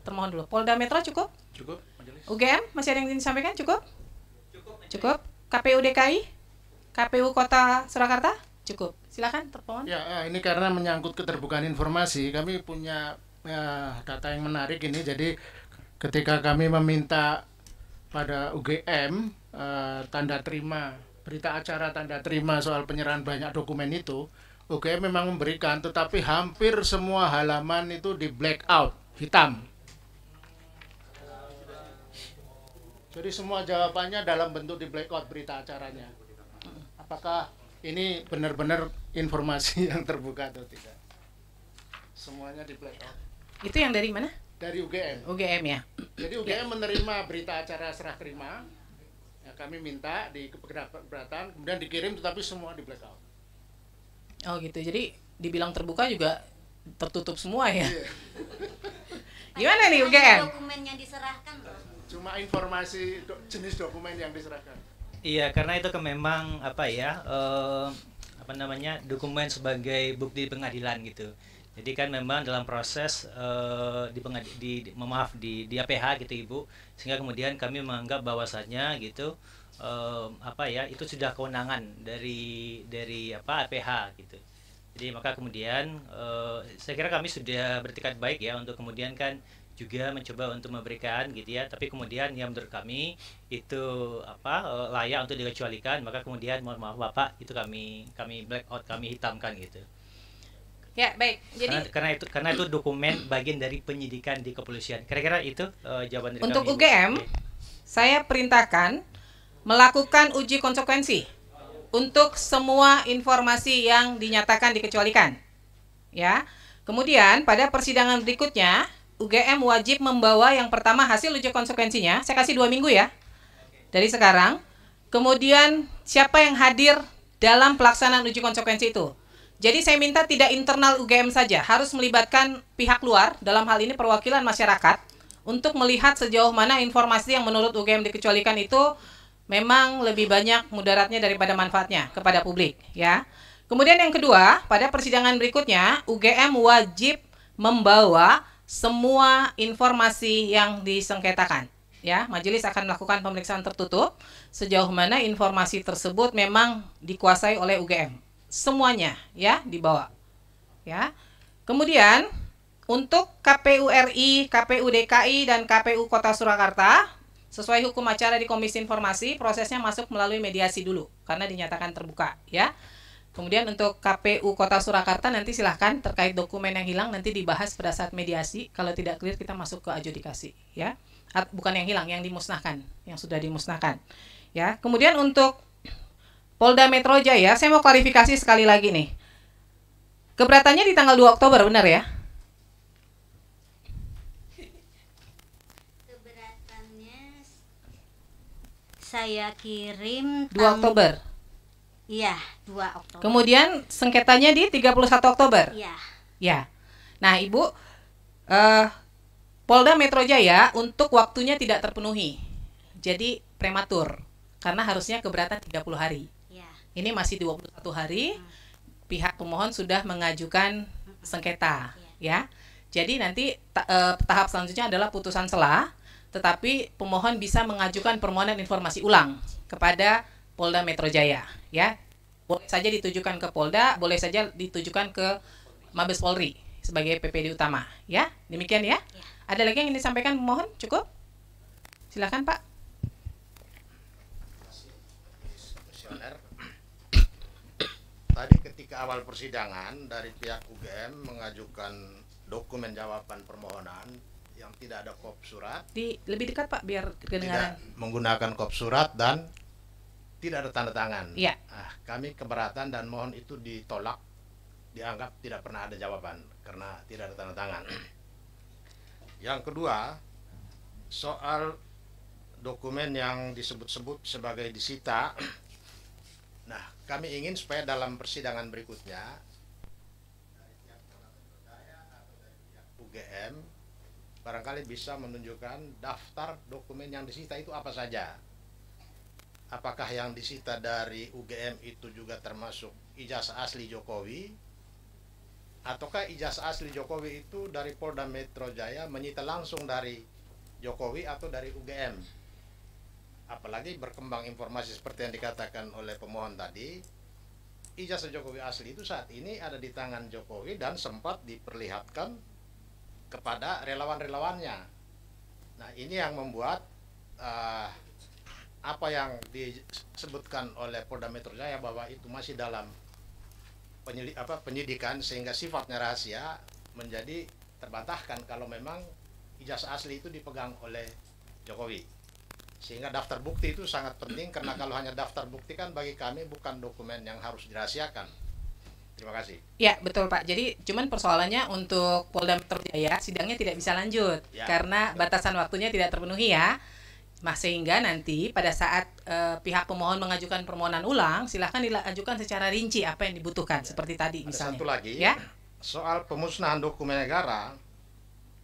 termohon dulu. Polda Metro cukup? Cukup, majelis. UGM masih ada yang ingin disampaikan? Cukup? Cukup. KPU DKI? KPU Kota Surakarta? Cukup. Silakan termohon. Ya, ini karena menyangkut keterbukaan informasi, kami punya data yang menarik ini. Jadi ketika kami meminta pada UGM tanda terima berita acara tanda terima soal penyerahan banyak dokumen itu, UGM memang memberikan, tetapi hampir semua halaman itu di black out, hitam. Jadi semua jawabannya dalam bentuk di black out berita acaranya. Apakah ini benar-benar informasi yang terbuka atau tidak? Semuanya di black out. Itu yang dari mana? Dari UGM. UGM ya. Jadi UGM menerima berita acara serah terima. Ya, kami minta di keberatan, kemudian dikirim, tetapi semua di blackout. Oh gitu. Jadi dibilang terbuka juga tertutup semua ya. Iya. Gimana nih UGM? Dokumen yang diserahkan loh. Cuma informasi jenis dokumen yang diserahkan. Iya, karena itu kan memang apa ya, dokumen sebagai bukti pengadilan gitu. Jadi kan memang dalam proses di APH gitu Ibu, sehingga kemudian kami menganggap bahwasannya gitu itu sudah kewenangan dari APH gitu. Jadi maka kemudian saya kira kami sudah bertekad baik ya untuk kemudian kan juga mencoba untuk memberikan gitu ya, tapi kemudian yang menurut kami itu layak untuk dikecualikan, maka kemudian mohon maaf Bapak itu kami black out, kami hitamkan gitu. Ya, baik. Jadi karena itu dokumen bagian dari penyidikan di kepolisian. Kira-kira itu jawaban dari untuk kami. UGM, saya perintahkan melakukan uji konsekuensi untuk semua informasi yang dinyatakan dikecualikan. Ya. Kemudian pada persidangan berikutnya, UGM wajib membawa yang pertama hasil uji konsekuensinya. Saya kasih 2 minggu ya. Dari sekarang. Kemudian siapa yang hadir dalam pelaksanaan uji konsekuensi itu? Jadi saya minta tidak internal UGM saja, harus melibatkan pihak luar, dalam hal ini perwakilan masyarakat, untuk melihat sejauh mana informasi yang menurut UGM dikecualikan itu memang lebih banyak mudaratnya daripada manfaatnya kepada publik, ya. Kemudian yang kedua, pada persidangan berikutnya, UGM wajib membawa semua informasi yang disengketakan. Ya, majelis akan melakukan pemeriksaan tertutup sejauh mana informasi tersebut memang dikuasai oleh UGM. Semuanya ya dibawa. Ya. Kemudian untuk KPU RI, KPU DKI dan KPU Kota Surakarta sesuai hukum acara di Komisi Informasi, prosesnya masuk melalui mediasi dulu karena dinyatakan terbuka, ya. Kemudian untuk KPU Kota Surakarta nanti silahkan terkait dokumen yang hilang nanti dibahas pada saat mediasi. Kalau tidak clear kita masuk ke adjudikasi, ya. Bukan yang hilang, yang dimusnahkan, yang sudah dimusnahkan. Ya. Kemudian untuk Polda Metro Jaya, saya mau klarifikasi sekali lagi nih. Keberatannya di tanggal 2 Oktober, benar ya? Keberatannya saya kirim 2 Oktober. Iya, 2 Oktober. Kemudian sengketanya di 31 Oktober. Iya. Ya. Nah, Ibu, Polda Metro Jaya untuk waktunya tidak terpenuhi. Jadi prematur karena harusnya keberatan 30 hari. Ya. Ini masih 21 hari. Pihak pemohon sudah mengajukan sengketa, ya. Jadi nanti tahap selanjutnya adalah putusan selah, tetapi pemohon bisa mengajukan permohonan informasi ulang kepada Polda Metro Jaya, ya. Boleh saja ditujukan ke Polda, boleh saja ditujukan ke Mabes Polri sebagai PPD utama, ya. Demikian ya. Ada lagi yang ingin disampaikan pemohon? Cukup? Silakan, Pak. Tadi ketika awal persidangan dari pihak UGM mengajukan dokumen jawaban permohonan yang tidak ada kop surat. Lebih dekat Pak biar kedengaran. Tidak menggunakan kop surat dan tidak ada tanda tangan. Iya. Nah, kami keberatan dan mohon itu ditolak, dianggap tidak pernah ada jawaban karena tidak ada tanda tangan. Yang kedua, soal dokumen yang disebut-sebut sebagai disita. Nah, kami ingin supaya dalam persidangan berikutnya UGM barangkali bisa menunjukkan daftar dokumen yang disita itu apa saja. Apakah yang disita dari UGM itu juga termasuk ijazah asli Jokowi? Ataukah ijazah asli Jokowi itu dari Polda Metro Jaya menyita langsung dari Jokowi atau dari UGM? Apalagi berkembang informasi seperti yang dikatakan oleh pemohon tadi, ijazah Jokowi asli itu saat ini ada di tangan Jokowi dan sempat diperlihatkan kepada relawan-relawannya. Nah, ini yang membuat apa yang disebutkan oleh Polda Metro Jaya bahwa itu masih dalam penyidikan sehingga sifatnya rahasia menjadi terbantahkan kalau memang ijazah asli itu dipegang oleh Jokowi. Sehingga daftar bukti itu sangat penting karena kalau hanya daftar bukti kan bagi kami bukan dokumen yang harus dirahasiakan. Terima kasih. Ya, betul Pak. Jadi cuman persoalannya untuk Polda Metro Jaya sidangnya tidak bisa lanjut Ya, karena batasan waktunya tidak terpenuhi ya. Sehingga nanti pada saat pihak pemohon mengajukan permohonan ulang, silahkan diajukan secara rinci apa yang dibutuhkan seperti tadi Ada misalnya. satu lagi, ya. soal pemusnahan dokumen negara,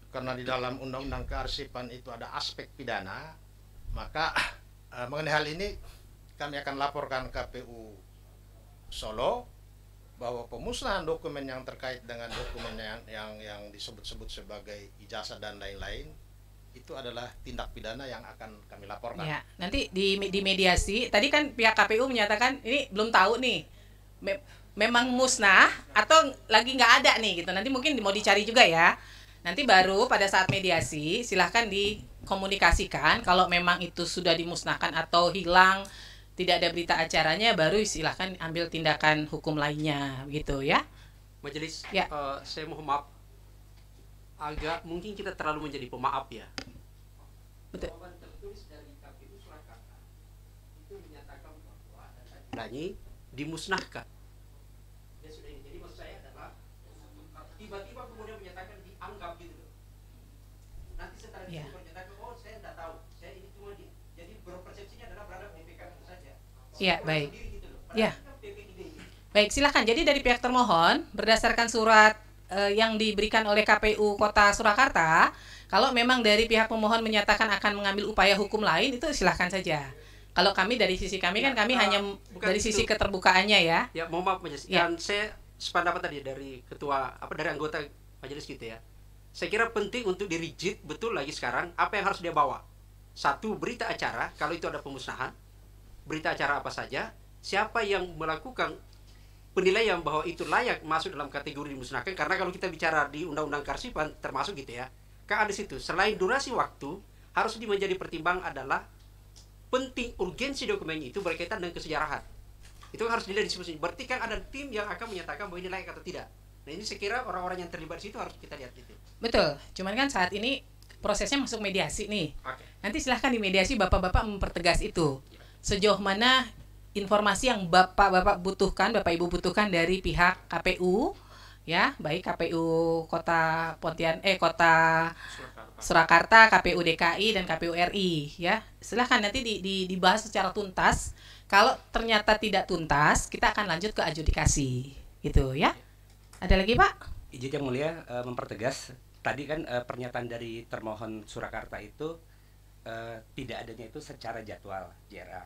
karena di dalam Undang-Undang Kearsipan itu ada aspek pidana, maka mengenai hal ini kami akan laporkan KPU Solo bahwa pemusnahan dokumen yang terkait dengan dokumen yang disebut-sebut sebagai ijazah dan lain-lain itu adalah tindak pidana yang akan kami laporkan. Ya, nanti di mediasi, tadi kan pihak KPU menyatakan ini belum tahu nih, memang musnah atau lagi nggak ada nih gitu. Nanti mungkin mau dicari juga ya. Nanti baru pada saat mediasi silahkan dikomunikasikan kalau memang itu sudah dimusnahkan atau hilang, tidak ada berita acaranya, baru silahkan ambil tindakan hukum lainnya gitu ya. Majelis, Ya. Saya mohon maaf, agak mungkin kita terlalu menjadi pemaaf ya. Betul. Tertulis dari KPU Surakarta itu menyatakan bahwa data ini dimusnahkan. Ya sudah ini. Jadi maksud saya adalah tiba-tiba kemudian menyatakan dianggap gitu loh. Nanti setelah Ya. menyatakan oh saya tidak tahu, saya ini cuma jadi berpersepsinya adalah berada di PKPU saja. Iya, baik. Gitu loh. Iya. PPID Baik, silakan. Jadi dari pihak termohon berdasarkan surat yang diberikan oleh KPU Kota Surakarta, kalau memang dari pihak pemohon menyatakan akan mengambil upaya hukum lain, itu silahkan saja. Kalau kami dari sisi kami kan kami hanya dari sisi keterbukaannya ya. Ya, mohon maaf Majelis. Ya. Dan saya sependapat tadi dari ketua dari anggota majelis gitu ya. Saya kira penting untuk dirigid betul lagi sekarang apa yang harus dia bawa. Satu, berita acara kalau itu ada pemusnahan. Berita acara apa saja, siapa yang melakukan penilaian bahwa itu layak masuk dalam kategori dimusnahkan, karena kalau kita bicara di Undang-Undang Kearsipan termasuk gitu ya. Kan ada situ. Selain durasi waktu, harus menjadi pertimbangan adalah penting urgensi dokumen itu berkaitan dengan kesejarahan. Itu harus dilihat di situ. Berarti kan ada tim yang akan menyatakan bahwa ini layak atau tidak. Nah, ini saya kira orang-orang yang terlibat di situ harus kita lihat gitu. Betul. Cuman kan saat ini prosesnya masuk mediasi nih. Oke. Nanti silahkan di mediasi Bapak-bapak mempertegas itu. Sejauh mana informasi yang Bapak-bapak butuhkan, Bapak Ibu butuhkan dari pihak KPU, ya, baik KPU Kota Kota Surakarta, KPU DKI dan KPU RI, ya. Silahkan nanti dibahas secara tuntas. Kalau ternyata tidak tuntas, kita akan lanjut ke adjudikasi, gitu ya. Ada lagi, Pak? Izin Yang Mulia mempertegas tadi kan pernyataan dari termohon Surakarta itu tidak adanya itu secara jadwal JRA.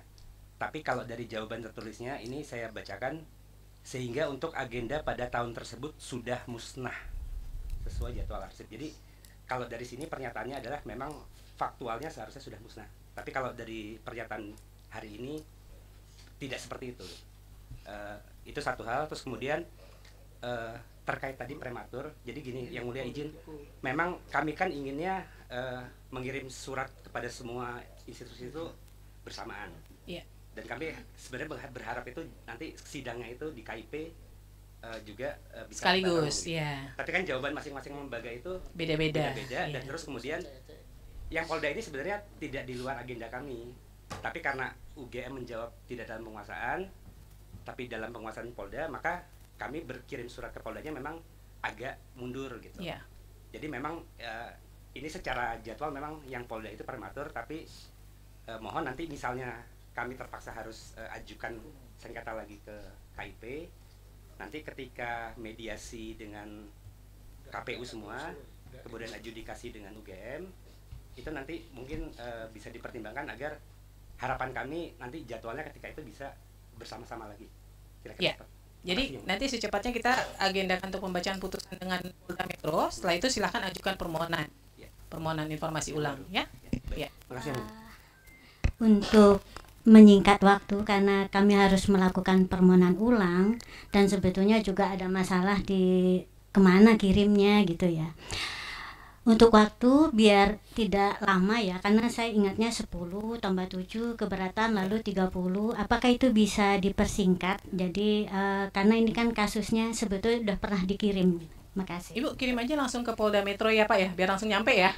Tapi kalau dari jawaban tertulisnya ini saya bacakan, sehingga untuk agenda pada tahun tersebut sudah musnah sesuai jadwal arsip. Jadi kalau dari sini pernyataannya adalah memang faktualnya seharusnya sudah musnah. Tapi kalau dari pernyataan hari ini tidak seperti itu. Itu satu hal. Terus kemudian terkait tadi prematur. Jadi gini, Yang Mulia izin, memang kami kan inginnya mengirim surat kepada semua institusi itu bersamaan. Iya. Dan kami sebenarnya berharap itu nanti sidangnya itu di KIP juga bisa sekaligus, bareng. ya. Tapi kan jawaban masing-masing lembaga itu beda-beda. Dan terus kemudian yang Polda ini sebenarnya tidak di luar agenda kami. Tapi karena UGM menjawab tidak dalam penguasaan, tapi dalam penguasaan Polda, maka kami berkirim surat ke Poldanya memang agak mundur gitu. Yeah. Jadi memang ini secara jadwal memang yang Polda itu prematur, tapi mohon nanti misalnya kami terpaksa harus ajukan sengketa lagi ke KIP, nanti ketika mediasi dengan KPU semua, kemudian adjudikasi dengan UGM, itu nanti mungkin bisa dipertimbangkan agar harapan kami nanti jadwalnya ketika itu bisa bersama-sama lagi. Kira-kira Jadi nanti secepatnya kita agendakan untuk pembacaan putusan dengan Polda Metro. Setelah itu silakan ajukan permohonan informasi ulang, ya. Ya. Makasih. Untuk menyingkat waktu karena kami harus melakukan permohonan ulang dan sebetulnya juga ada masalah di kemana kirimnya gitu ya. Untuk waktu biar tidak lama ya, karena saya ingatnya 10 tambah 7 keberatan lalu 30, apakah itu bisa dipersingkat? Jadi karena ini kan kasusnya sebetulnya sudah pernah dikirim. Makasih. Ibu kirim aja langsung ke Polda Metro ya Pak ya, biar langsung nyampe ya.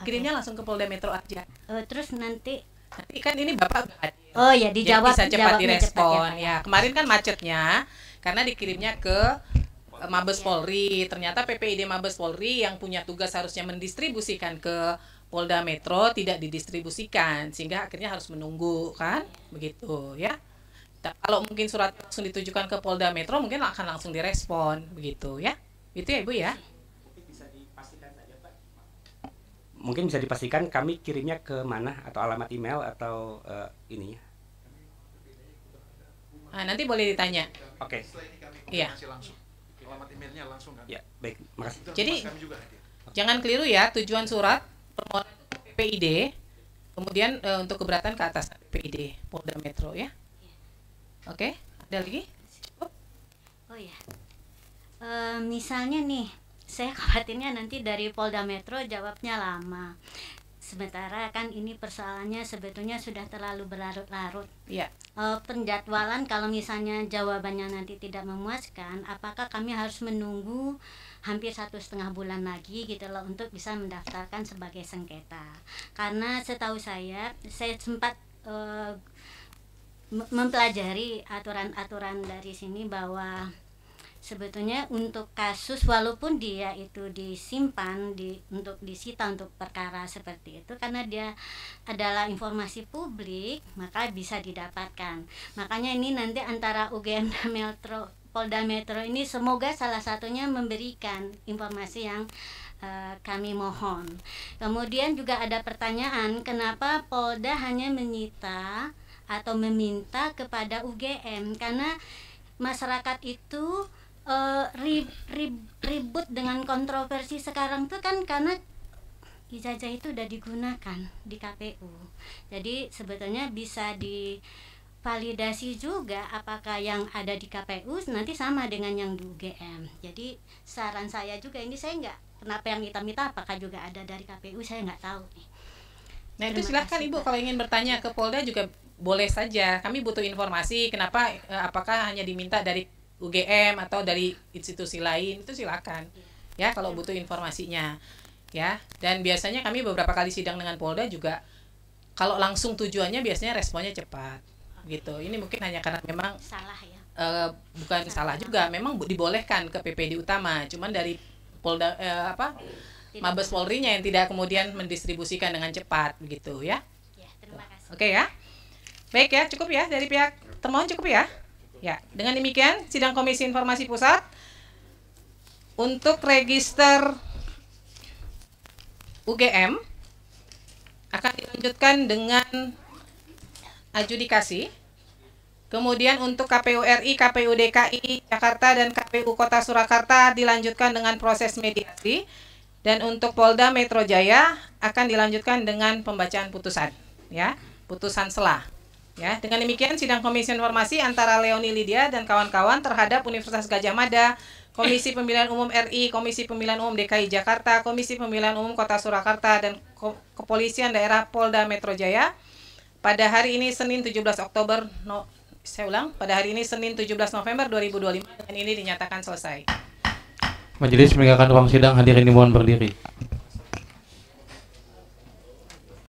Kirimnya langsung ke Polda Metro aja. Terus nanti kan ini Bapak udah hadir. Oh ya, dijawab, bisa cepat jawabnya direspon cepat, ya. Kemarin kan macetnya karena dikirimnya ke Mabes Polri. Ternyata PPID Mabes Polri yang punya tugas harusnya mendistribusikan ke Polda Metro tidak didistribusikan sehingga akhirnya harus menunggu kan, begitu ya. Kalau mungkin surat langsung ditujukan ke Polda Metro mungkin akan langsung direspon, begitu ya. Itu ya Ibu ya. Mungkin bisa dipastikan kami kirimnya ke mana atau alamat email atau ininya. Nah, nanti boleh ditanya. Oke. Iya. Alamat emailnya langsung kan? Ya, baik. Makasih. Jadi jangan keliru ya, tujuan surat permohonan PPID, kemudian untuk keberatan ke atas PPID Polda Metro ya. Oke, ada lagi? Cukup? Oh ya. Misalnya nih, saya khawatirnya nanti dari Polda Metro jawabnya lama. Sementara kan ini persoalannya sebetulnya sudah terlalu berlarut-larut. Iya. Penjadwalan kalau misalnya jawabannya nanti tidak memuaskan, apakah kami harus menunggu hampir 1,5 bulan lagi gitu loh untuk bisa mendaftarkan sebagai sengketa? Karena setahu saya sempat mempelajari aturan-aturan dari sini bahwa sebetulnya untuk kasus walaupun dia itu disimpan untuk disita untuk perkara seperti itu, karena dia adalah informasi publik maka bisa didapatkan. Makanya ini nanti antara UGM dan Polda Metro ini semoga salah satunya memberikan informasi yang kami mohon. Kemudian juga ada pertanyaan, kenapa Polda hanya menyita atau meminta kepada UGM, karena masyarakat itu ribut dengan kontroversi sekarang tuh kan karena ijazah itu udah digunakan di KPU. Jadi sebetulnya bisa divalidasi juga apakah yang ada di KPU nanti sama dengan yang di UGM. Jadi saran saya juga, ini saya nggak, kenapa yang hitam-hitam apakah juga ada dari KPU, saya nggak tahu nih. Nah itu silahkan Ibu kalau ingin bertanya ke Polda juga boleh saja. Kami butuh informasi kenapa, apakah hanya diminta dari UGM atau dari institusi lain, itu silakan ya kalau butuh informasinya ya. Dan biasanya kami beberapa kali sidang dengan Polda juga kalau langsung tujuannya biasanya responnya cepat gitu. Ini mungkin hanya karena memang salah ya, bukan salah juga, memang dibolehkan ke PPD utama, cuman dari Polda Mabes Polri-nya yang tidak kemudian mendistribusikan dengan cepat begitu ya. Terima kasih. Oke ya, baik ya, cukup ya dari pihak termohon, cukup ya. Ya, dengan demikian sidang Komisi Informasi Pusat untuk register UGM akan dilanjutkan dengan adjudikasi. Kemudian untuk KPU RI, KPU DKI Jakarta dan KPU Kota Surakarta dilanjutkan dengan proses mediasi. Dan untuk Polda Metro Jaya akan dilanjutkan dengan pembacaan putusan, ya, putusan selah. Ya, dengan demikian sidang Komisi Informasi antara Leoni Lydia dan kawan-kawan terhadap Universitas Gadjah Mada, Komisi Pemilihan Umum RI, Komisi Pemilihan Umum DKI Jakarta, Komisi Pemilihan Umum Kota Surakarta dan Kepolisian Daerah Polda Metro Jaya pada hari ini Senin 17 Oktober pada hari ini Senin 17 November 2025 dengan ini dinyatakan selesai. Majelis meninggalkan ruang sidang, hadirin dimohon berdiri.